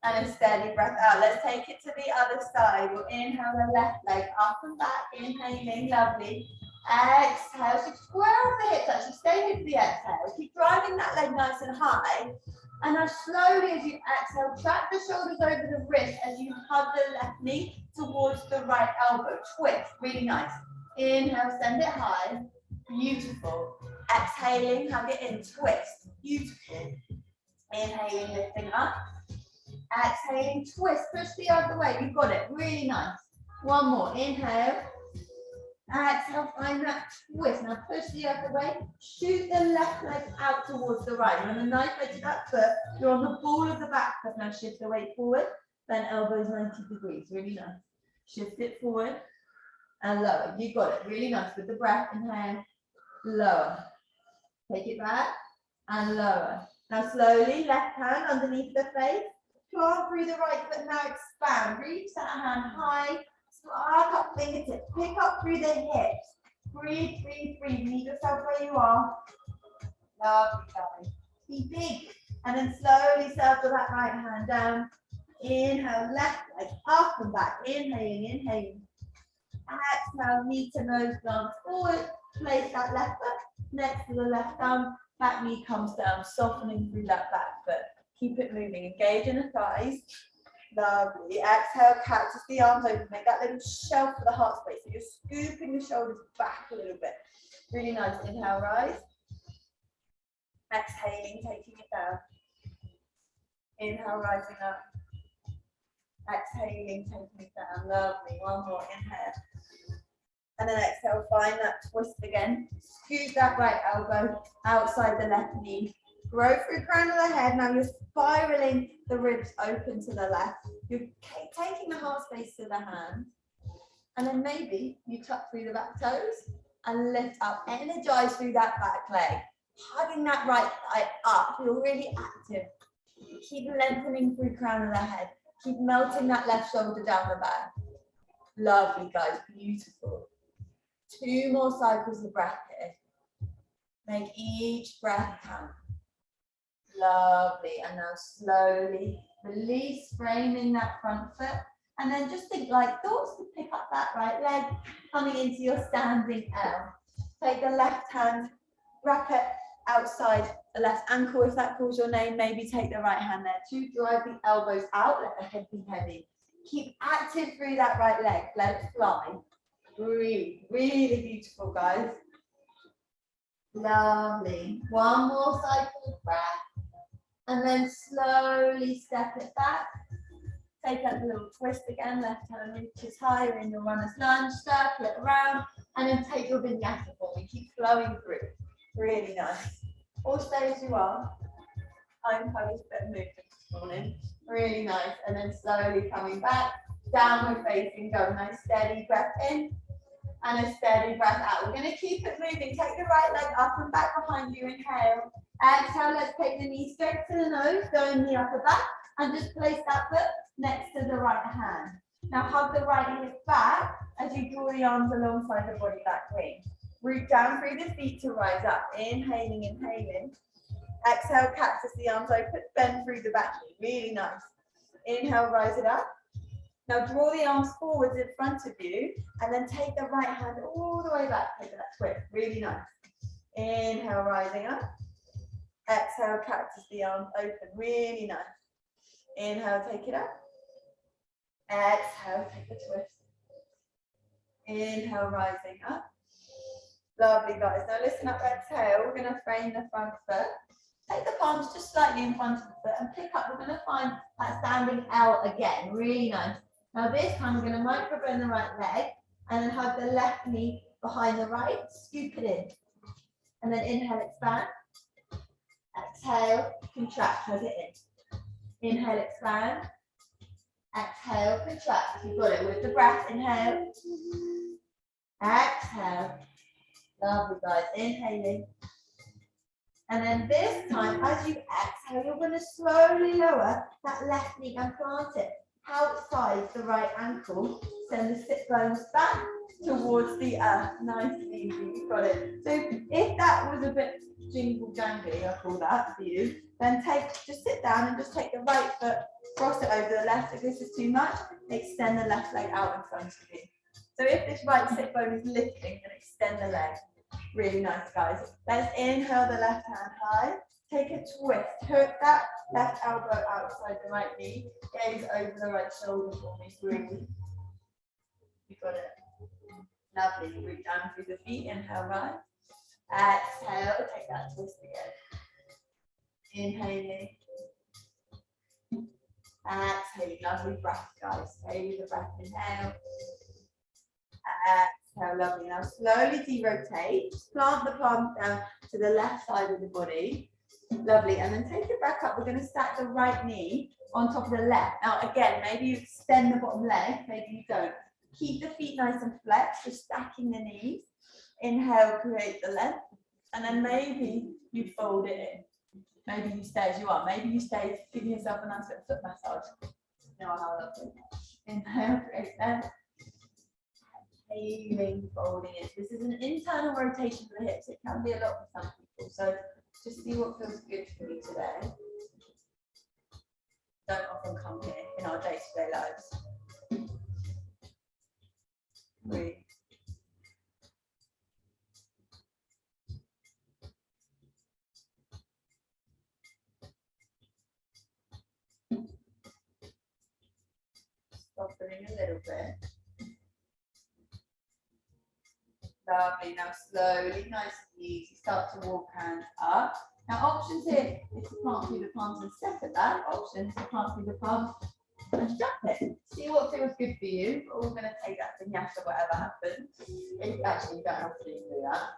D: And a steady breath out. Let's take it to the other side. We'll inhale the left leg up and back. Inhaling, lovely. Exhale. So square off the hips. Actually, stay here for the exhale. Keep driving that leg nice and high. And now slowly as you exhale, track the shoulders over the wrist as you hug the left knee towards the right elbow. Twist. Really nice. Inhale, send it high. Beautiful. Exhaling, hug it in, twist. Beautiful. Inhaling, lifting up. Exhaling, twist, push the other way. You've got it. Really nice. One more. Inhale. Exhale, find that twist. Now push the other way. Shoot the left leg out towards the right. You're on the knife edge of that foot. You're on the ball of the back foot. Now shift the weight forward. Bend elbows 90 degrees. Really nice. Shift it forward and lower. You got it. Really nice. With the breath, inhale, lower. Take it back and lower. Now slowly, left hand underneath the face. Plant through the right foot. Now expand. Reach that hand high. Spark up fingertips. Pick up through the hips. Breathe, breathe, breathe. Meet yourself where you are. Lovely, guys. Be big. And then slowly circle that right hand down. Inhale, left leg up and back. Inhaling, inhaling. Exhale, knee to nose, glance forward. Place that left foot next to the left thumb. Back knee comes down, softening through that back foot. Keep it moving. Engage in the thighs. Lovely. Exhale, cactus the arms open. Make that little shelf for the heart space. So you're scooping the shoulders back a little bit. Really nice. Inhale, rise. Exhaling, taking it down. Inhale, rising up. Exhaling, taking it down. Lovely. One more. Inhale. And then exhale, find that twist again. Scoot that right elbow outside the left knee. Grow through crown of the head. Now you're spiraling the ribs open to the left. You're taking the heart space to the hand. And then maybe you tuck through the back toes and lift up. Energize through that back leg. Hugging that right thigh up. Feel really active. Keep lengthening through crown of the head. Keep melting that left shoulder down the back. Lovely, guys. Beautiful. 2 more cycles of breath here. Make each breath count. Lovely. And now slowly release, framing that front foot. And then just think light thoughts to pick up that right leg, coming into your standing L. Take the left hand, wrap it outside the left ankle if that calls your name. Maybe take the right hand there to drive the elbows out, let the head be heavy. Keep active through that right leg, let it fly. Breathe. Really beautiful, guys. Lovely. One more cycle of breath. And then slowly step it back. Take that little twist again. Left hand reaches higher in your runner's lunge. Circle it around. And then take your vinyasa form and keep flowing through. Really nice. Or stay as you are. I encourage a bit of movement this morning. Really nice. And then slowly coming back. Downward facing dog. Nice steady breath in. And a steady breath out. We're going to keep it moving. Take the right leg up and back behind you. Inhale. Exhale. Let's take the knee straight to the nose. Go in the upper back. And just place that foot next to the right hand. Now hug the right hip back as you draw the arms alongside the body back wing. Root down through the feet to rise up. Inhaling, inhaling. Exhale, cactus the arms open. Bend through the back knee. Really nice. Inhale, rise it up. Now draw the arms forwards in front of you and then take the right hand all the way back. Take that twist. Really nice. Inhale, rising up. Exhale, cactus the arms open. Really nice. Inhale, take it up. Exhale, take the twist. Inhale, rising up. Lovely, guys. Now listen up, exhale. We're going to frame the front foot. Take the palms just slightly in front of the foot and pick up. We're going to find that standing L again. Really nice. Now this time we're going to micro bend the right leg and then hug the left knee behind the right. Scoop it in. And then inhale, expand. Exhale, contract, hug it in. Inhale, expand. Exhale, contract. You've got it with the breath. Inhale. Exhale. Lovely, guys. Inhaling. And then this time, as you exhale, you're going to slowly lower that left knee and plant it outside the right ankle. Send the sit bones back towards the earth. Nice and easy. You've got it. So if that was a bit jingle jangly, I call that for you, then just sit down and just take the right foot, cross it over the left. If this is too much, extend the left leg out in front of you. So if this right sit bone is lifting, then extend the leg. Really nice, guys. Let's inhale the left hand high. Take a twist. Hook that left elbow outside the right knee. Gaze over the right shoulder for me. Breathe. You got it. Lovely. Root down through the feet. Inhale, rise. Exhale, take that twist again. Inhaling. Exhaling, lovely breath, guys. Stay with the breath, inhale. Exhale, lovely. Now slowly de-rotate. Just plant the palm down to the left side of the body. Lovely, and then take it back up. We're going to stack the right knee on top of the left. Now again, maybe you extend the bottom leg, maybe you don't. Keep the feet nice and flexed, just stacking the knees. Inhale, create the length, and then maybe you fold it in. Maybe you stay as you are. Maybe you stay, giving yourself a nice little foot massage. You know how lovely. Inhale, create length. Exhaling, folding it. This is an internal rotation of the hips. It can be a lot for some people. So just see what feels good for you today. Don't often come here in our day-to-day lives. Breathe. Softening a little bit. Lovely. Now slowly, nice and easy, start to walk hands up. Now options here is to plant through the palms and step at that. Options to plant through the palms and jump it. See what feels good for you. We're all going to take that vinyasa, whatever happens. Actually, you don't have to do that.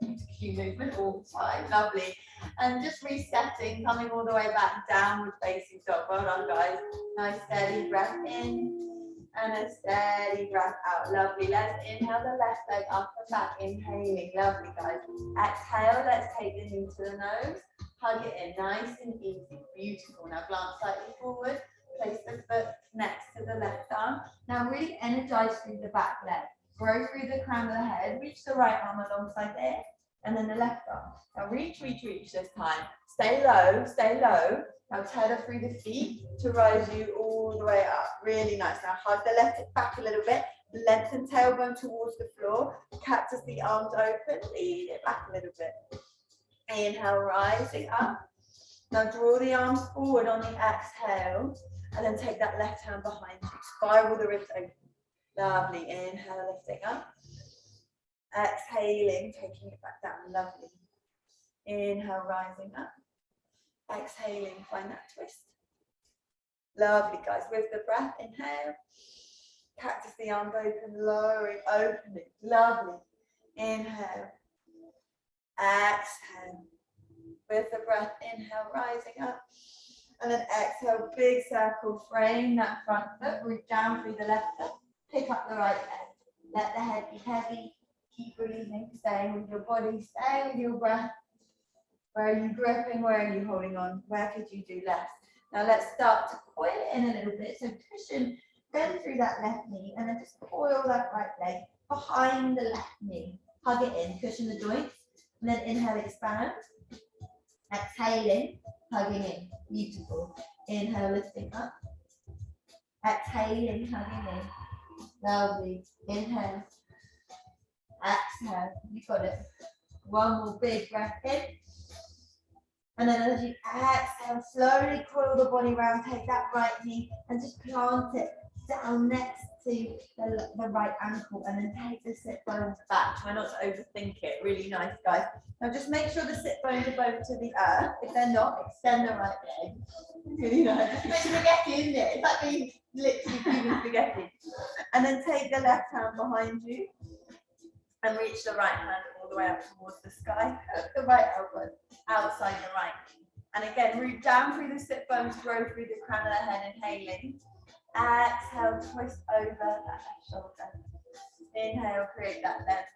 D: It's a cue movement all the time. Lovely. And just resetting, coming all the way back, downward facing dog. Well done, guys. Nice steady breath in. And a steady breath out. Lovely. Let's inhale the left leg up and back. Inhaling. Lovely, guys. Exhale. Let's take the knee to the nose. Hug it in. Nice and easy. Beautiful. Now glance slightly forward. Place the foot next to the left arm. Now really energize through the back leg. Grow through the crown of the head. Reach the right arm alongside there. And then the left arm. Now reach, reach, reach this time. Stay low. Stay low. Now tether through the feet to rise you all the way up. Really nice. Now hug the left hip back a little bit. Lengthen tailbone towards the floor. Cactus the arms open. Lean it back a little bit. Inhale, rising up. Now draw the arms forward on the exhale. And then take that left hand behind you. Spiral the wrist open. Lovely. Inhale, lifting up. Exhaling, taking it back down. Lovely. Inhale, rising up. Exhaling, find that twist. Lovely, guys. With the breath, inhale. Cactus the arms open, lowering, opening. Lovely. Inhale. Exhale. With the breath, inhale, rising up. And then exhale, big circle, frame that front foot, root down through the left foot, pick up the right leg. Let the head be heavy. Keep breathing, staying with your body, staying with your breath. Where are you gripping? Where are you holding on? Where could you do less? Now let's start to coil it in a little bit. So cushion, bend through that left knee and then just coil that right leg behind the left knee. Hug it in, cushion the joints. And then inhale, expand. Exhaling, hugging in. Beautiful. Inhale, lifting up. Exhaling, hugging in. Lovely. Inhale. Exhale. You got it. One more big breath in. And then as you exhale, slowly coil the body around, take that right knee and just plant it down next to the right ankle and then take the sit bones back. Try not to overthink it. Really nice, guys. Now just make sure the sit bones are both to the earth. If they're not, extend the right leg. Really nice. It's spaghetti, isn't it? It's like being literally eating spaghetti. And then take the left hand behind you and reach the right hand all the way up towards the sky. Hook the right elbow outside the right. And again, root down through the sit bones, grow through the crown of the head, inhaling. Exhale, twist over that left shoulder. Inhale, create that left.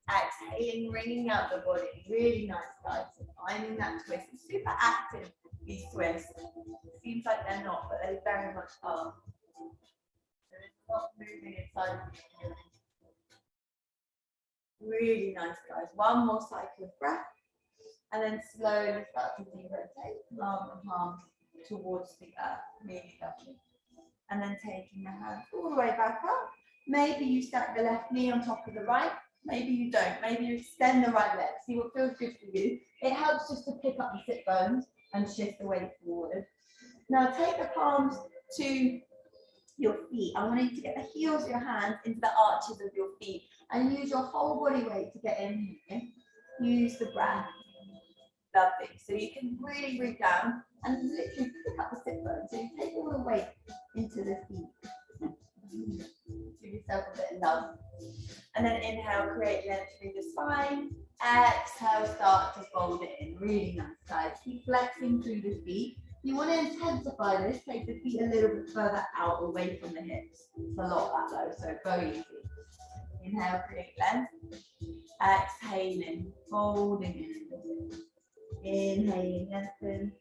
D: Exhaling, wringing out the body. Really nice, guys. Finding that twist. It's super active, these twists. Seems like they're not, but they very much are. So it's not moving inside of you. Really nice, guys. One more cycle of breath. And then slowly start to de-rotate. Palm and palm towards the earth. Really lovely. And then taking the hands all the way back up. Maybe you stack the left knee on top of the right. Maybe you don't. Maybe you extend the right leg. See what feels good for you. It helps just to pick up the sit bones and shift the weight forward. Now take the palms to your feet. I want you to get the heels of your hands into the arches of your feet and use your whole body weight to get in here. use the breath. Lovely. So you can really root down and literally pick up the sit bone. So you take all the weight into the feet. Give yourself a bit of love. And then inhale, create length through the spine. Exhale, start to fold it in. Really nice, guys. Keep flexing through the feet. You want to intensify this, take the feet a little bit further out, away from the hips. It's a lot that low, so go easy. Inhale, create length. Exhaling, folding in. Inhaling, lengthen.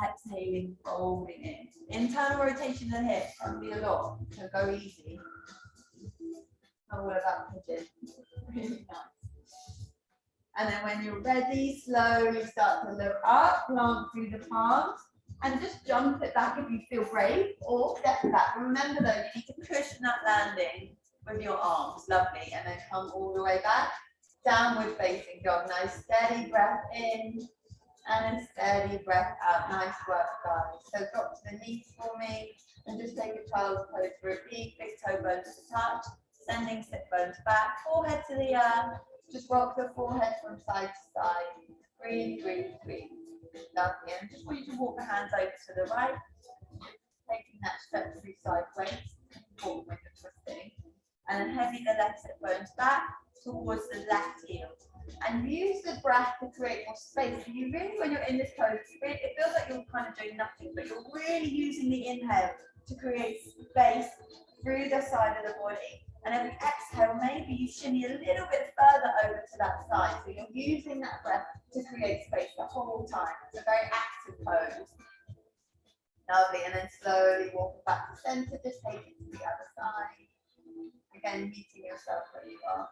D: Exhaling, folding in. Internal rotation of the hips can be a lot, so go easy. Not all about pigeon. Really nice. And then when you're ready, slowly start to look up, plant through the palms, and just jump it back if you feel brave, or step back. Remember though, you need to cushion that landing with your arms. Lovely. And then come all the way back. Downward facing dog. Nice steady breath in and a steady breath out. Nice work, guys. So drop to the knees for me and just take a child's pose. Repeat, big toe bones to touch, sending sit bones back, forehead to the earth. Just rock the forehead from side to side. Breathe, breathe, breathe. Lovely. And just want you to walk the hands over to the right, taking that stretch through sideways. Important when you're twisting. And then heavy the left sit bones back towards the left heel. And use the breath to create more space. So you really, when you're in this pose, it feels like you're kind of doing nothing, but you're really using the inhale to create space through the side of the body. And every exhale, maybe you shimmy a little bit further over to that side. So you're using that breath to create space the whole time. It's a very active pose. Lovely. And then slowly walk back to center. Just take it to the other side. Again, meeting yourself where you are.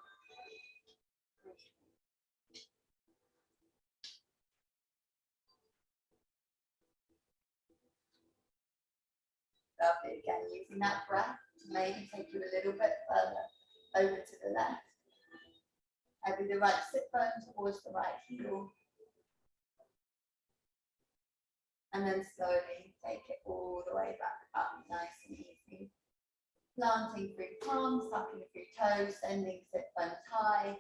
D: Lovely. Again, using that breath to maybe take you a little bit further over to the left. Heavy the right sit bone towards the right heel. And then slowly take it all the way back up, nice and easy. Planting through palms, sucking through toes, sending sit bones high.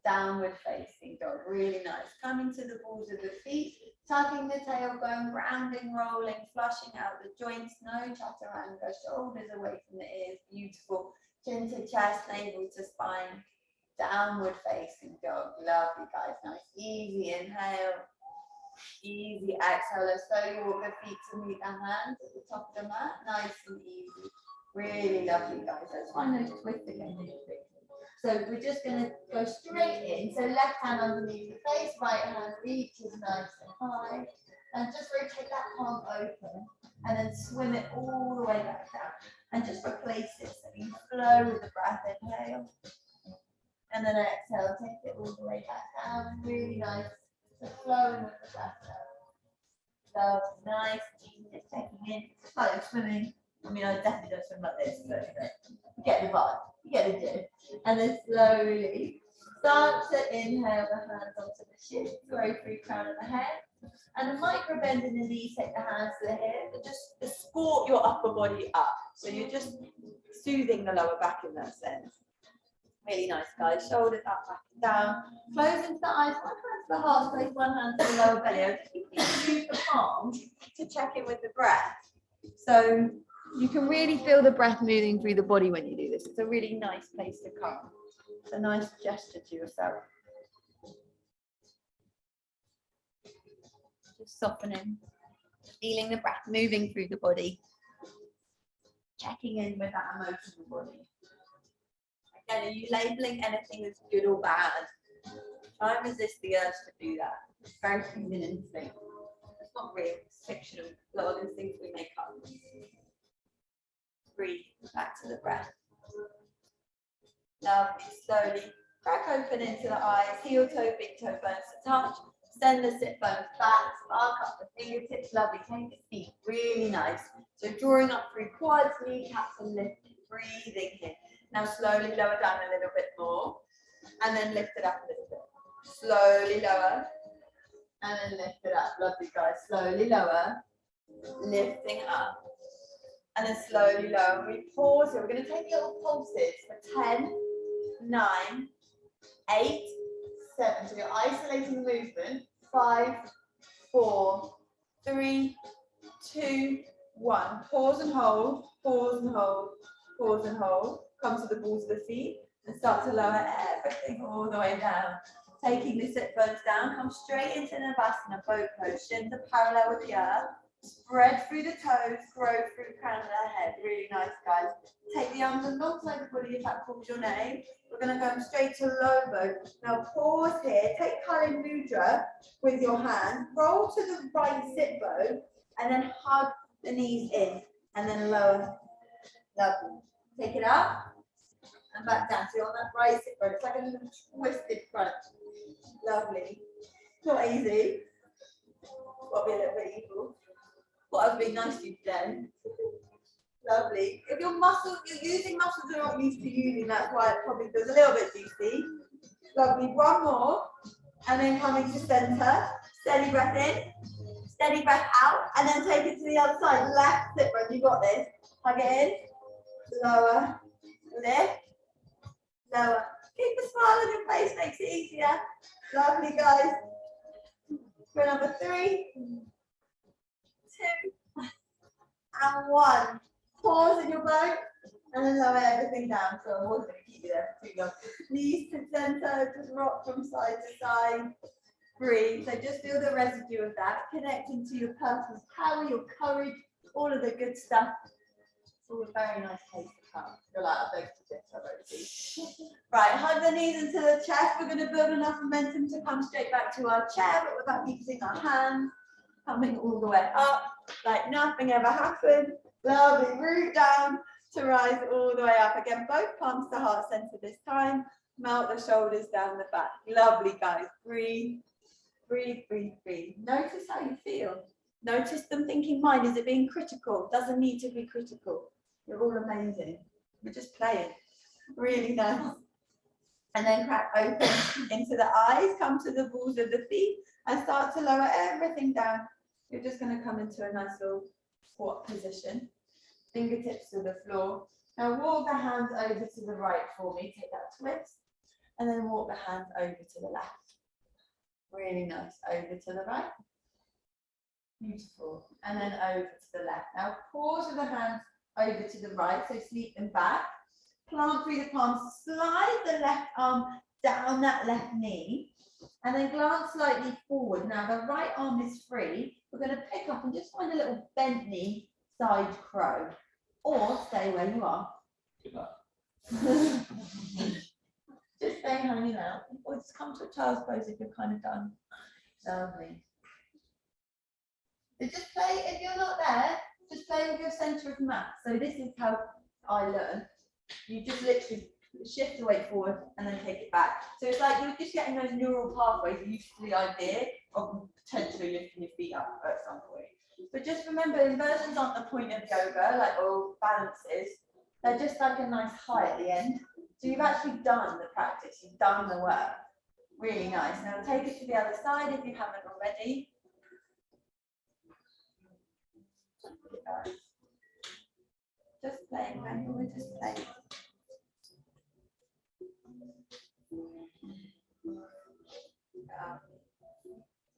D: Downward facing dog, really nice. Coming to the balls of the feet, tucking the tail, going rounding, rolling, flushing out the joints, no chaturanga, shoulders away from the ears, beautiful. Chin to chest, navel to spine, downward facing dog, lovely guys, nice, easy inhale, easy exhale. Let's slowly walk the feet to meet the hands at the top of the mat, nice and easy, really lovely guys. Let's find those twists again really quickly. So we're just going to go straight in. So left hand underneath the face, right hand reaches nice and high. And just rotate that palm open. And then swim it all the way back down. And just replace it so you flow with the breath. Inhale. And then exhale. Take it all the way back down. Really nice. So flowing with the breath down. Love, nice, easy, just taking in. It's like swimming. I mean, I definitely don't swim like this, but you get the vibe. You get the gist. And then slowly start to inhale the hands onto the shins, grow through crown of the head. And a micro bend in the knees, take the hands to the hips, and just escort your upper body up. So you're just soothing the lower back in that sense. Really nice, guys. Shoulders up, back and down. Close into the eyes, one hand to the heart space, one hand to the lower belly. I just need to use the palms to check in with the breath. So you can really feel the breath moving through the body when you do this. It's a really nice place to come. It's a nice gesture to yourself. Just softening, feeling the breath moving through the body. Checking in with that emotional body. Again, are you labeling anything as good or bad? Try and resist the urge to do that. It's very human instinct. It's not real, it's fictional. A lot of these things we make up. Breathe back to the breath. Lovely, slowly crack open into the eyes, heel toe, big toe bones to touch. Send the sit bones back, spark up the fingertips, lovely. Take a seat, really nice. So drawing up through quads, kneecaps and lifting, breathing here. Now slowly lower down a little bit more and then lift it up a little bit. Slowly lower and then lift it up. Lovely guys, slowly lower, lifting up. And then slowly lower. We pause here. We're going to take little pulses for 10, 9, 8,
A: 7. So you're isolating the movement. 5, 4, 3, 2, 1. Pause and hold, pause and hold, pause and hold. Come to the balls of the feet and start to lower everything all the way down. Taking the sit bones down, come straight into Navasana, boat pose. Shins are parallel with the earth. Spread through the toes, grow through the crown of the head. Really nice, guys. Take the arms alongside the body if that calls your name. We're going to go straight to low boat. Now pause here. Take Kali Mudra with your hand. Roll to the right sit bone and then hug the knees in and then lower. Lovely. Take it up and back down. So you're on that right sit bone. It's like a little twisted front. Lovely. Not easy. Got to be a little bit evil. Thought I was being nice to you today. Lovely. If you're using muscles you're not used to using, that's why it probably feels a little bit juicy. Lovely. One more. And then coming to center. Steady breath in. Steady breath out. And then take it to the other side. Left sit bone. You got this. Hug it in. Lower. Lift. Lower. Keep a smile on your face. Makes it easier. Lovely, guys. For number 3. 2 and 1. Pause in your boat and then lower everything down. So I wasn't going to keep you there for too long. Knees to center, just rock from side to side. Breathe. So just feel the residue of that, connecting to your personal power, your courage, all of the good stuff. It's all a very nice place to come. You're like, I beg to differ, right, hug the knees into the chest. We're going to build enough momentum to come straight back to our chair, but without using our hands. Coming all the way up, like nothing ever happened. Lovely, root down to rise all the way up. Again, both palms to heart center this time. Melt the shoulders down the back. Lovely, guys. Breathe, breathe, breathe, breathe. Notice how you feel. Notice the thinking mind. Is it being critical? Doesn't need to be critical. You're all amazing. We're just playing. Really nice. And then crack open into the eyes. Come to the balls of the feet and start to lower everything down. You're just going to come into a nice little squat position. Fingertips to the floor. Now walk the hands over to the right for me. Take that twist. And then walk the hands over to the left. Really nice. Over to the right. Beautiful. And then over to the left. Now pause with the hands over to the right. So sweep them back. Plant through the palms. Slide the left arm down that left knee. And then glance slightly forward. Now the right arm is free. We're going to pick up and just find a little bent knee, side crow. Or stay where you are.
B: Good luck.
A: Just stay hanging out. Or just come to a child's pose if you're kind of done. Lovely. So just play, if you're not there, just play with your centre of mass. So this is how I learn. You just literally shift the weight forward and then take it back. So it's like you're just getting those neural pathways used to the idea of potentially lifting your feet up at some point. But just remember, inversions aren't the point of yoga, like all balances. They're just like a nice high at the end. So you've actually done the practice, you've done the work. Really nice. Now take it to the other side if you haven't already. Just playing, remember, we're just playing.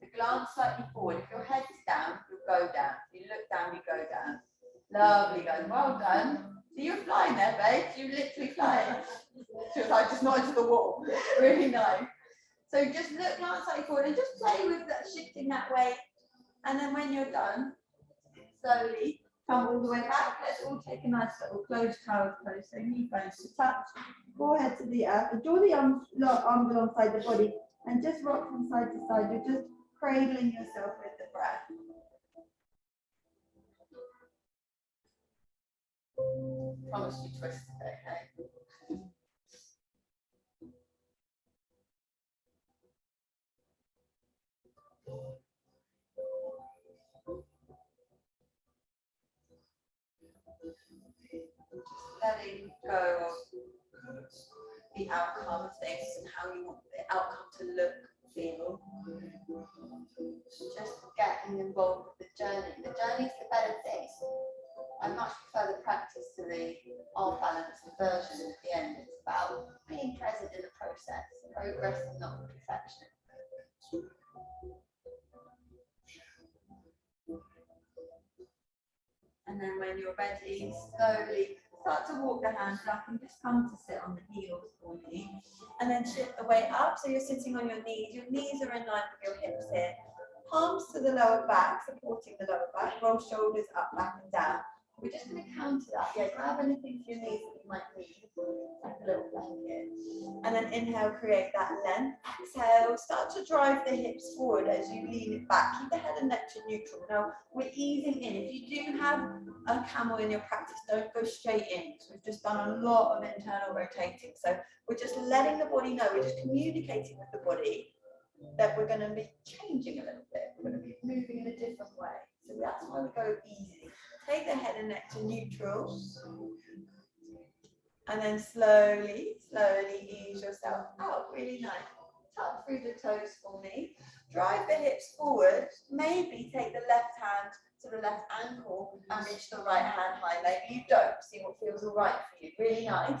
A: So glance slightly forward. If your head's down, you'll go down. If you look down, you go down. Lovely, guys. Well done. So you're flying there, babe. You're literally flying. She was like, just not into the wall. Really nice. So just look, glance slightly forward and just play with that, shifting that weight. And then when you're done, slowly come all the way back. Let's all take a nice little closed child's pose. So knee bones to touch, forehead to the earth. Draw the arms alongside the body and just rock from side to side. You're just cradling yourself with the breath. Promise you twist today, okay? Letting go of the outcome of things and how you want the outcome to look, feel. Just getting involved with the journey. The journey's the better thing. I much prefer the practice to the all-balanced version at the end. It's about being present in the process, progress and not perfection.
D: when you're ready, slowly start to walk the hands up and just come to sit on the heels for me. And then shift the weight up, so you're sitting on your knees. Your knees are in line with your hips here. Palms to the lower back, supporting the lower back. Roll shoulders up, back and down. We're just going to counter that. Yeah, grab anything for your knees that you might need, like a little blanket. And then inhale, create that length. Exhale, start to drive the hips forward as you lean it back. Keep the head and neck to neutral. Now, we're easing in. If you do have a camel in your practice, don't go straight in. So we've just done a lot of internal rotating. So we're just letting the body know, we're just communicating with the body that we're going to be changing a little bit. We're going to be moving in a different way. So that's why we go easy. Take the head and neck to neutral. And then slowly, slowly ease yourself out. Really nice. Tuck through the toes for me. Drive the hips forward. Maybe take the left hand to the left ankle and reach the right hand high. Maybe you don't. See what feels all right for you. Really nice.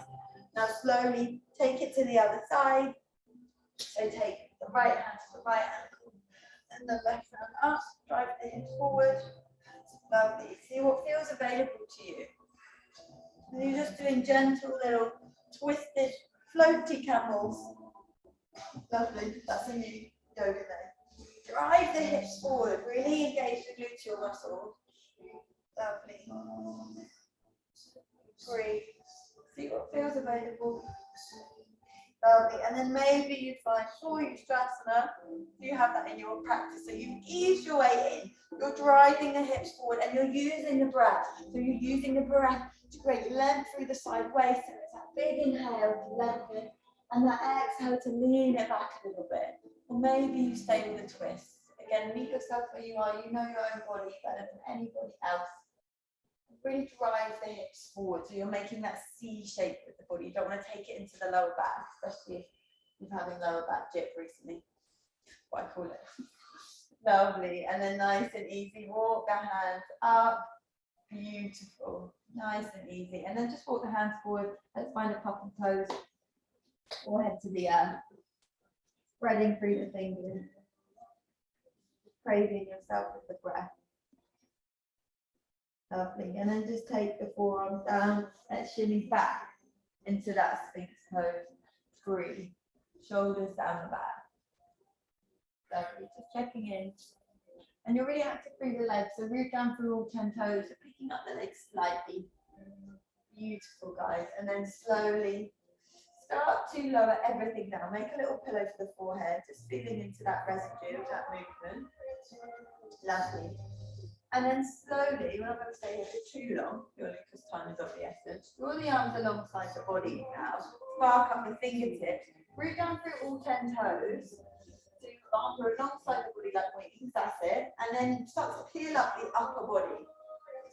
D: Now slowly take it to the other side. So take the right hand to the right ankle and the left hand up. Drive the hips forward. Lovely. See what feels available to you. And you're just doing gentle little twisted floaty camels. Lovely. That's a new yoga there. Drive the hips forward. Really engage the gluteal muscle. Lovely. Breathe. See what feels available. Lovely. And then maybe you find full Ustrasana. You have that in your practice. So you ease your way in. You're driving the hips forward and you're using the breath. So you're using the breath to create length through the side waist. So it's that big inhale to lengthen and that exhale to lean it back a little bit. Or maybe you stay with a twist. Again, meet yourself where you are. You know your own body better than anybody else. Really drive the hips forward. So you're making that C shape with the body. You don't want to take it into the lower back, especially if you're having lower back jip recently. What I call it. Lovely. And then nice and easy. Walk the hands up. Beautiful. Nice and easy. And then just walk the hands forward. Let's find a couple of toes. Or head to the spreading through the fingers. Craving yourself with the breath. Lovely. And then just take the forearms down. Let's shimmy back into that Sphinx pose. Breathe. Shoulders down the back. Lovely. Just checking in. And you're really active through the legs. So root down through all 10 toes. So picking up the legs slightly. Beautiful, guys. And then slowly start to lower everything down. Make a little pillow for the forehead. Just feeling into that residue of that movement. Lovely. And then slowly, we're not going to stay here for too long, purely because time is of the essence. Draw the arms alongside the body now. Spark up the fingertips. Root down through all 10 toes. So your arms are alongside the body like wings. That's it. And then start to peel up the upper body.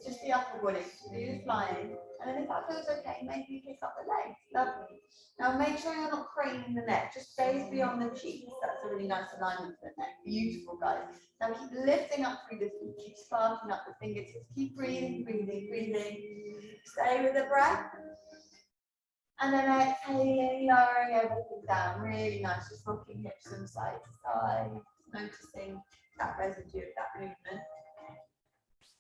D: Just the upper body. Do the flying. And then if that feels okay, maybe you pick up the legs. Lovely. Now make sure you're not craning the neck. Just gaze beyond the cheeks. That's a really nice alignment for the neck. Beautiful, guys. Now keep lifting up through the feet. Keep sparking up the fingertips. Keep breathing, breathing, breathing. Stay with the breath. And then exhaling, lowering everything down. Really nice. Just rocking hips from side to side. Noticing that residue of that movement.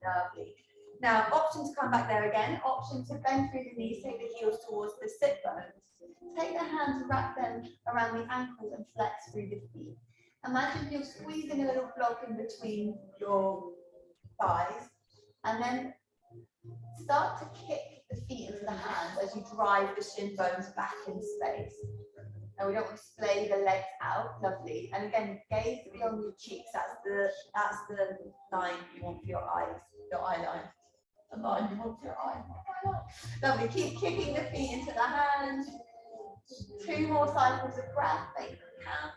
D: Lovely. Now, option to come back there again. Option to bend through the knees, take the heels towards the sit bones. Take the hands, wrap them around the ankles and flex through the feet. Imagine you're squeezing a little block in between your thighs and then start to kick the feet into the hands as you drive the shin bones back in space. Now we don't want to splay the legs out. Lovely. And again, gaze beyond your cheeks. That's the line you want for your eyes, your eye line. The line you want for your eye. Lovely. Keep kicking the feet into the hands. 2 more cycles of breath. Make them count.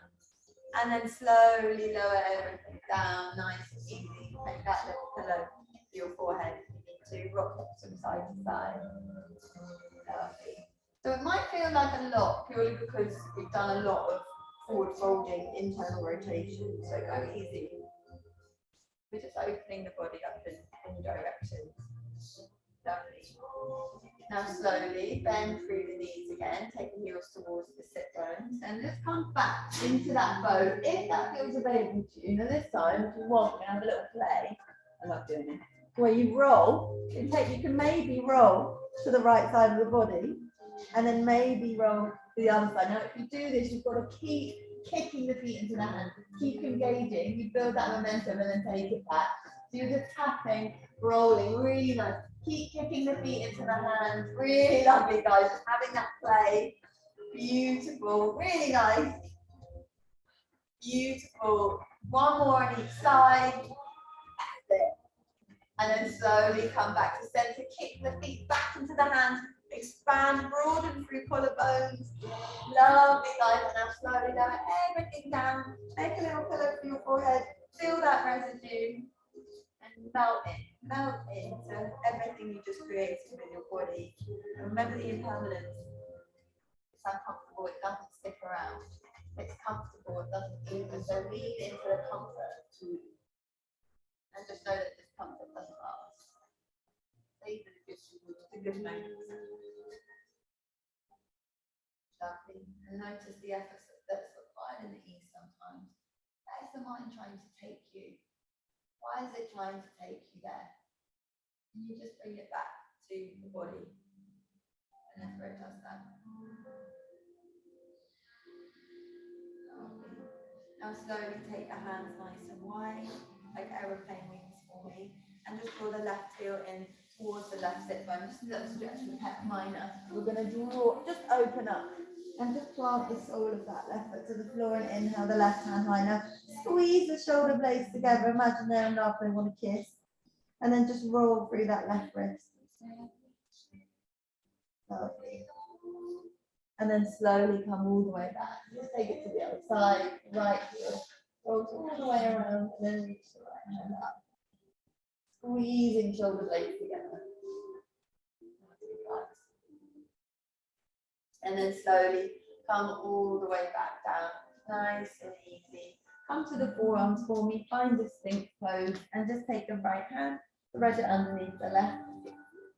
D: And then slowly lower everything down. Nice and easy. Make that little pillow for your forehead. You need to rock from side to side. Lovely. So it might feel like a lot purely because we've done a lot of forward folding, internal rotation. So go easy. We're just opening the body up in directions. Lovely. Now slowly bend through the knees again. Take the heels towards the sit bones. And just come back into that bow if that feels available to you. Now this time, if you want, we're going to have a little play. I love doing it. where you roll. You can maybe roll to the right side of the body, and then maybe roll to the other side. Now, if you do this, you've got to keep kicking the feet into the hand, keep engaging. You build that momentum and then take it back. So you're just tapping, rolling, really nice. Keep kicking the feet into the hands. Really lovely, guys. Just having that play. Beautiful. Really nice. Beautiful. One more on each side. That's it. And then slowly come back to center. Kick the feet back into the hands. Expand, broaden through collarbones. Lovely, guys. And now slowly lower everything down. Make a little pillow for your forehead. Feel that residue. And melt into everything you just created with your body. And remember the impermanence. It's uncomfortable, it doesn't stick around. It's comfortable, it doesn't even. So lean into the comfort. And just know that discomfort doesn't last. Even if it's a good moment. Lovely. And notice the effort that's required in the ease sometimes. That is the mind trying to take you. Why is it trying to take you there? And you just bring it back to the body. Whenever it does that. Lovely. Now slowly take the hands nice and wide, like aeroplane wings for me. And just draw the left heel in towards the left sit bone. Just a little stretch of the pec minor. We're going to draw, just open up. And just plant the sole of that left foot to the floor and inhale the left hand high. Now squeeze the shoulder blades together. Imagine they're in love, they want to kiss. And then just roll through that left wrist. Lovely. And then slowly come all the way back. Just take it to the other side, right heel. Roll all the way around and then reach the right hand up. Squeezing shoulder blades together. And then slowly come all the way back down. Nice and easy. Come to the forearms for me. Find the Sphinx pose and just take the right hand, thread it underneath the left.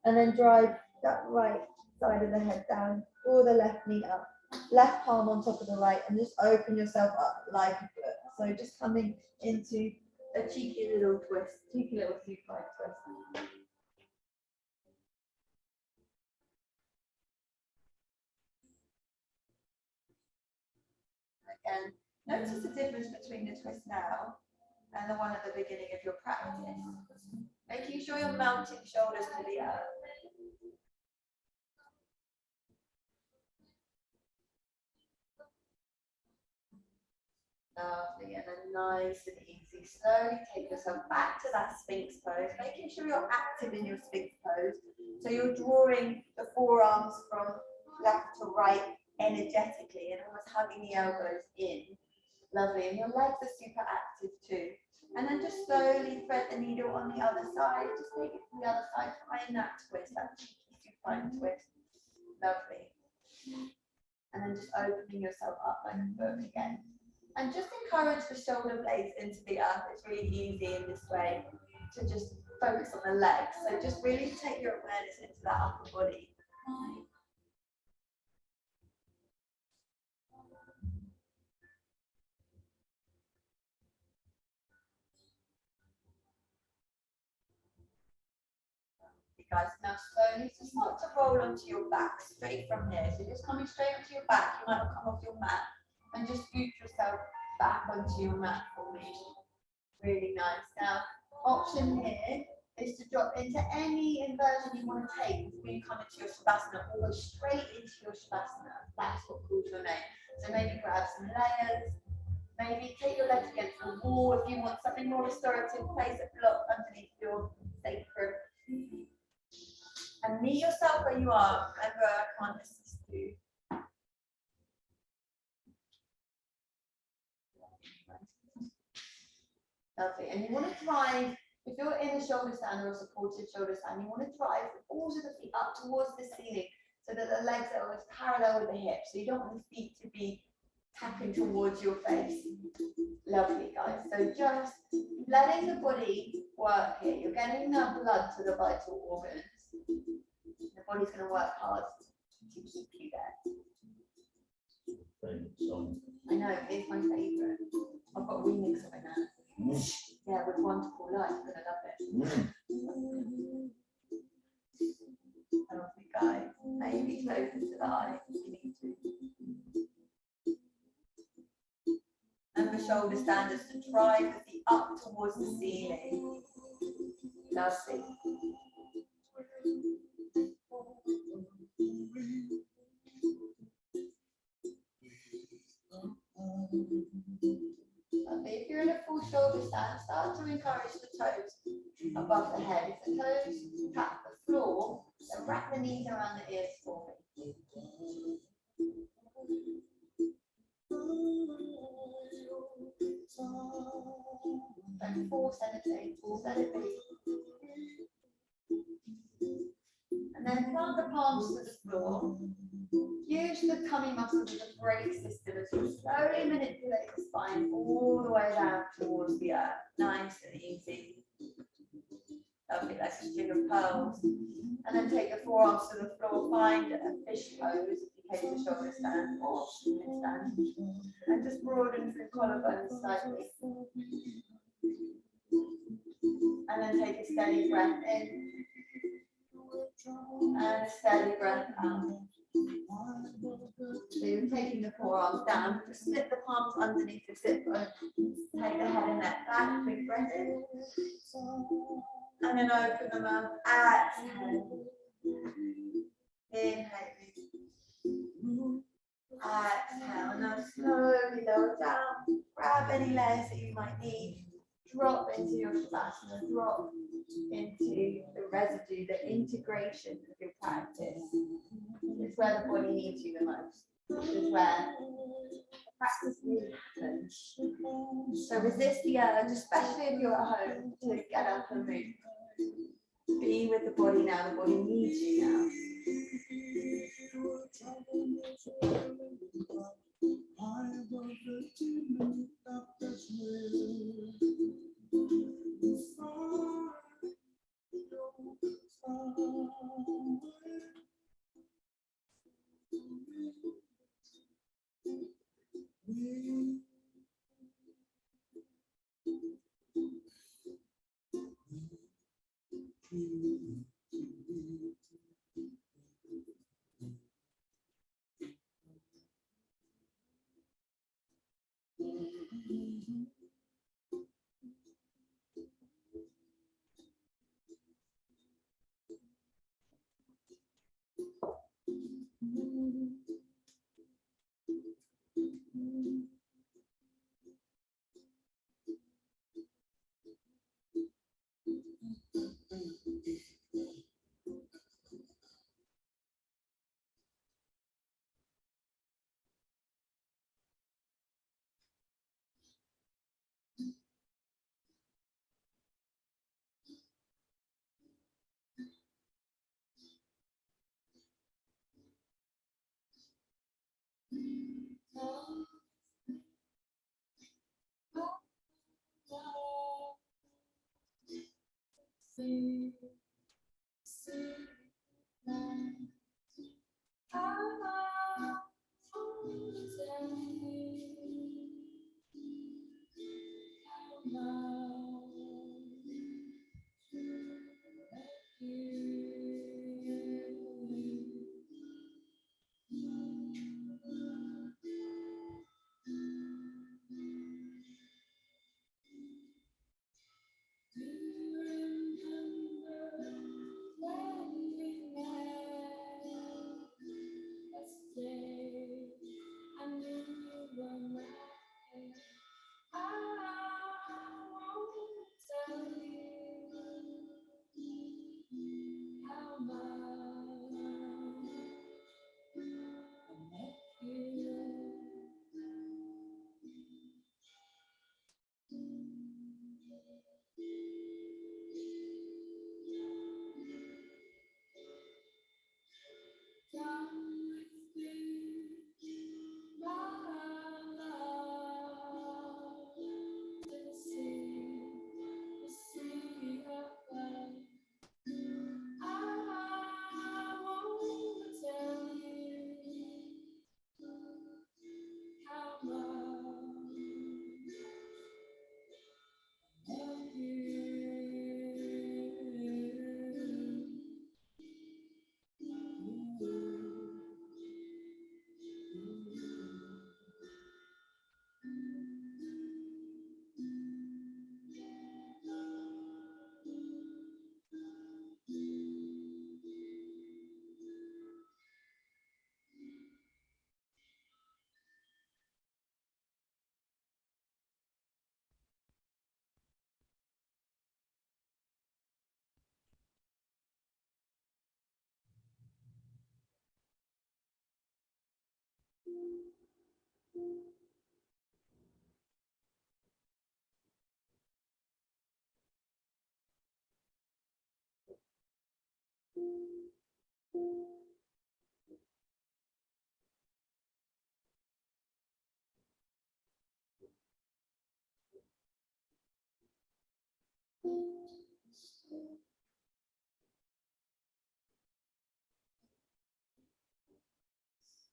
D: And then drive that right side of the head down. Draw the left knee up. Left palm on top of the right and just open yourself up like a foot. So just coming into a cheeky little twist, cheeky little supine twist. Again, notice the difference between the twist now and the one at the beginning of your practice. Making sure you're mounting shoulders to the earth. Lovely, and then nice and easy. Slowly take yourself back to that Sphinx pose, making sure you're active in your Sphinx pose. So you're drawing the forearms from left to right energetically and almost hugging the elbows in. Lovely, and your legs are super active too. And then just slowly thread the needle on the other side. Just take it to the other side, find that twist, that cheeky supine twist. Lovely. And then just opening yourself up like a book again. And just encourage the shoulder blades into the earth. It's really easy in this way to just focus on the legs. So just really take your awareness into that upper body. Guys, now slowly just start to roll onto your back straight from here. So just coming straight onto your back, you might not come off your mat, and just scoot yourself back onto your mat for me. Really nice. Now, option here is to drop into any inversion you want to take before you come into your Shavasana, or go straight into your Shavasana. That's what calls your name. So maybe grab some layers, maybe take your legs against the wall if you want something more restorative, place a block underneath your sacrum. And meet yourself where you are. Remember, I can't assist you. Lovely. And you want to drive, if you're in a shoulder stand or a supported shoulder stand, you want to drive the balls of the feet up towards the ceiling so that the legs are always parallel with the hips. So you don't want the feet to be tapping towards your face. Lovely, guys. So just letting the body work here. You're getting enough blood to the vital organs. The body's going to work hard to keep you there. I know, it's my favourite. I've got a remix of it now. Yeah, with Wonderful Life. I'm going to love it. over shoulder stand just to drive the feet up towards the ceiling. Lovely.
A: Lovely. If you're in a full shoulder stand, start to encourage the toes above the head. If the toes tap the floor, then wrap the knees around the ears for me. Don't force anything, let it be. And then plant the palms to the floor. Use the tummy muscles as a brake system as you slowly manipulate the spine all the way down towards the earth. Nice and easy. Lovely, like a string of pearls. And then take the forearms to the floor, find a fish pose if you came to shoulder stand or stand. And just broaden the collarbone slightly. And then take a steady breath in. And a steady breath out. So you're taking the forearms down, just slip the palms underneath the sit bone. Take the head and neck back, big breath in. And then open the mouth, exhale. Inhale. Exhale. Now slowly lower down. Grab any layers that you might need. Drop into your shavasana, drop into the residue, the integration of your practice. It's where the body needs you the most. This is where practice really happens. So resist the urge, especially if you're at home, to get up and move. Be with the body now, the body needs you now.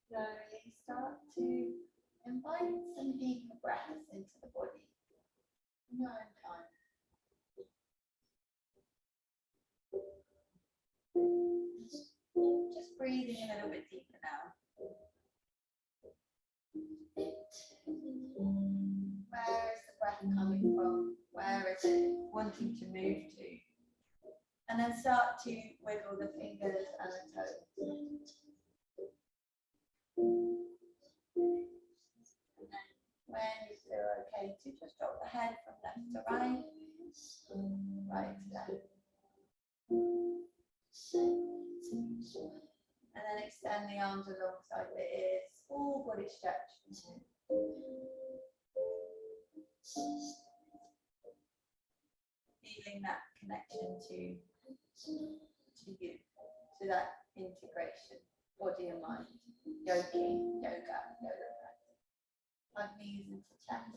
A: Slowly start to invite some deeper breaths into the body. No time.
D: Just breathing a little bit deeper now.
A: Where is the breath coming from? Where is it wanting to move to?
D: And then start to wiggle the
A: Fingers and the toes. And then when you feel okay to just drop the head from left to right, right to left. And then extend the arms alongside the ears, full body stretch.
D: feeling that connection to you.
A: To that integration, body and mind, yoga practice. Hug knees into chest.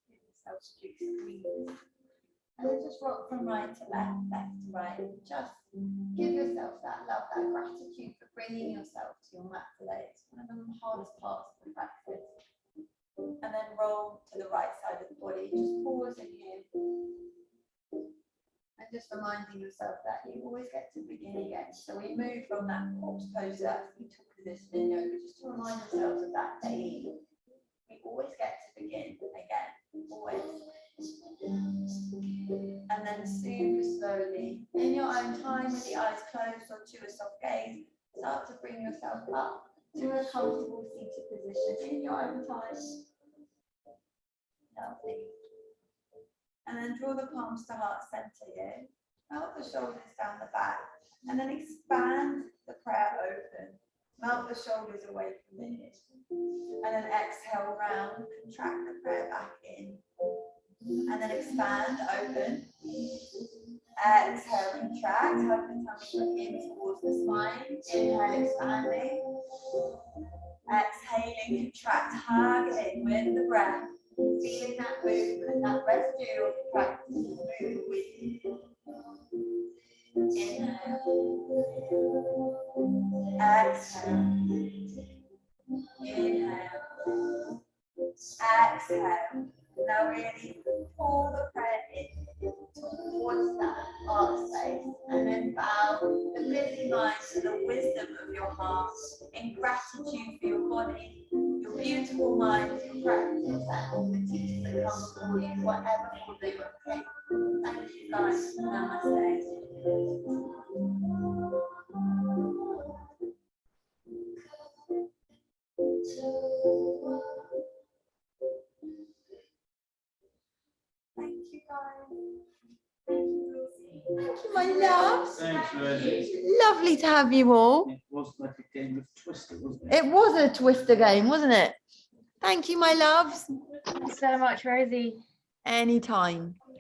D: Give yourself a big squeeze. And then just rock from right to left, left to right.
A: Just give yourself that love, that gratitude for bringing yourself to your mat today. It's one of the hardest parts of the practice.
D: And then roll to the right side of the body. Just pausing here.
A: And just reminding yourself that you always get to begin again.
D: So we move from that corpse pose to that fetal position in yoga, just to remind ourselves of that daily. We always get to begin again, always. And then super slowly, in your own time, with the eyes closed or to a soft gaze,
A: Start to bring yourself up to a comfortable seated position in your own time.
D: Lovely. And then draw the palms to heart center here. Melt the shoulders down the back. And then expand the prayer open. Melt the shoulders away from the hips. And then exhale round, contract the prayer back in. And then expand, open. Exhale, contract, hug the tummy in towards the spine. Inhale, expanding. Exhaling, contract, hug in with the breath.
A: Feeling that movement, that residue of practice.
D: Move with you. Inhale. Exhale. Inhale. Exhale. Now really pull the prayer in
A: Towards that heart space, and then bow
D: the busy mind to the wisdom of your heart, in gratitude for your body, your beautiful mind,
A: your practice, and all the teachers that come before you, whatever form they will take.
D: Thank you guys. Namaste. Thank you guys. Thank you, Rosie.
A: Thank you, my loves.
B: Thanks, Rosie.
A: Lovely to have you all.
B: It was like a game of Twister, wasn't it?
A: It was a Twister game, wasn't it? Thank you, my loves.
E: Thanks so much, Rosie.
A: Anytime.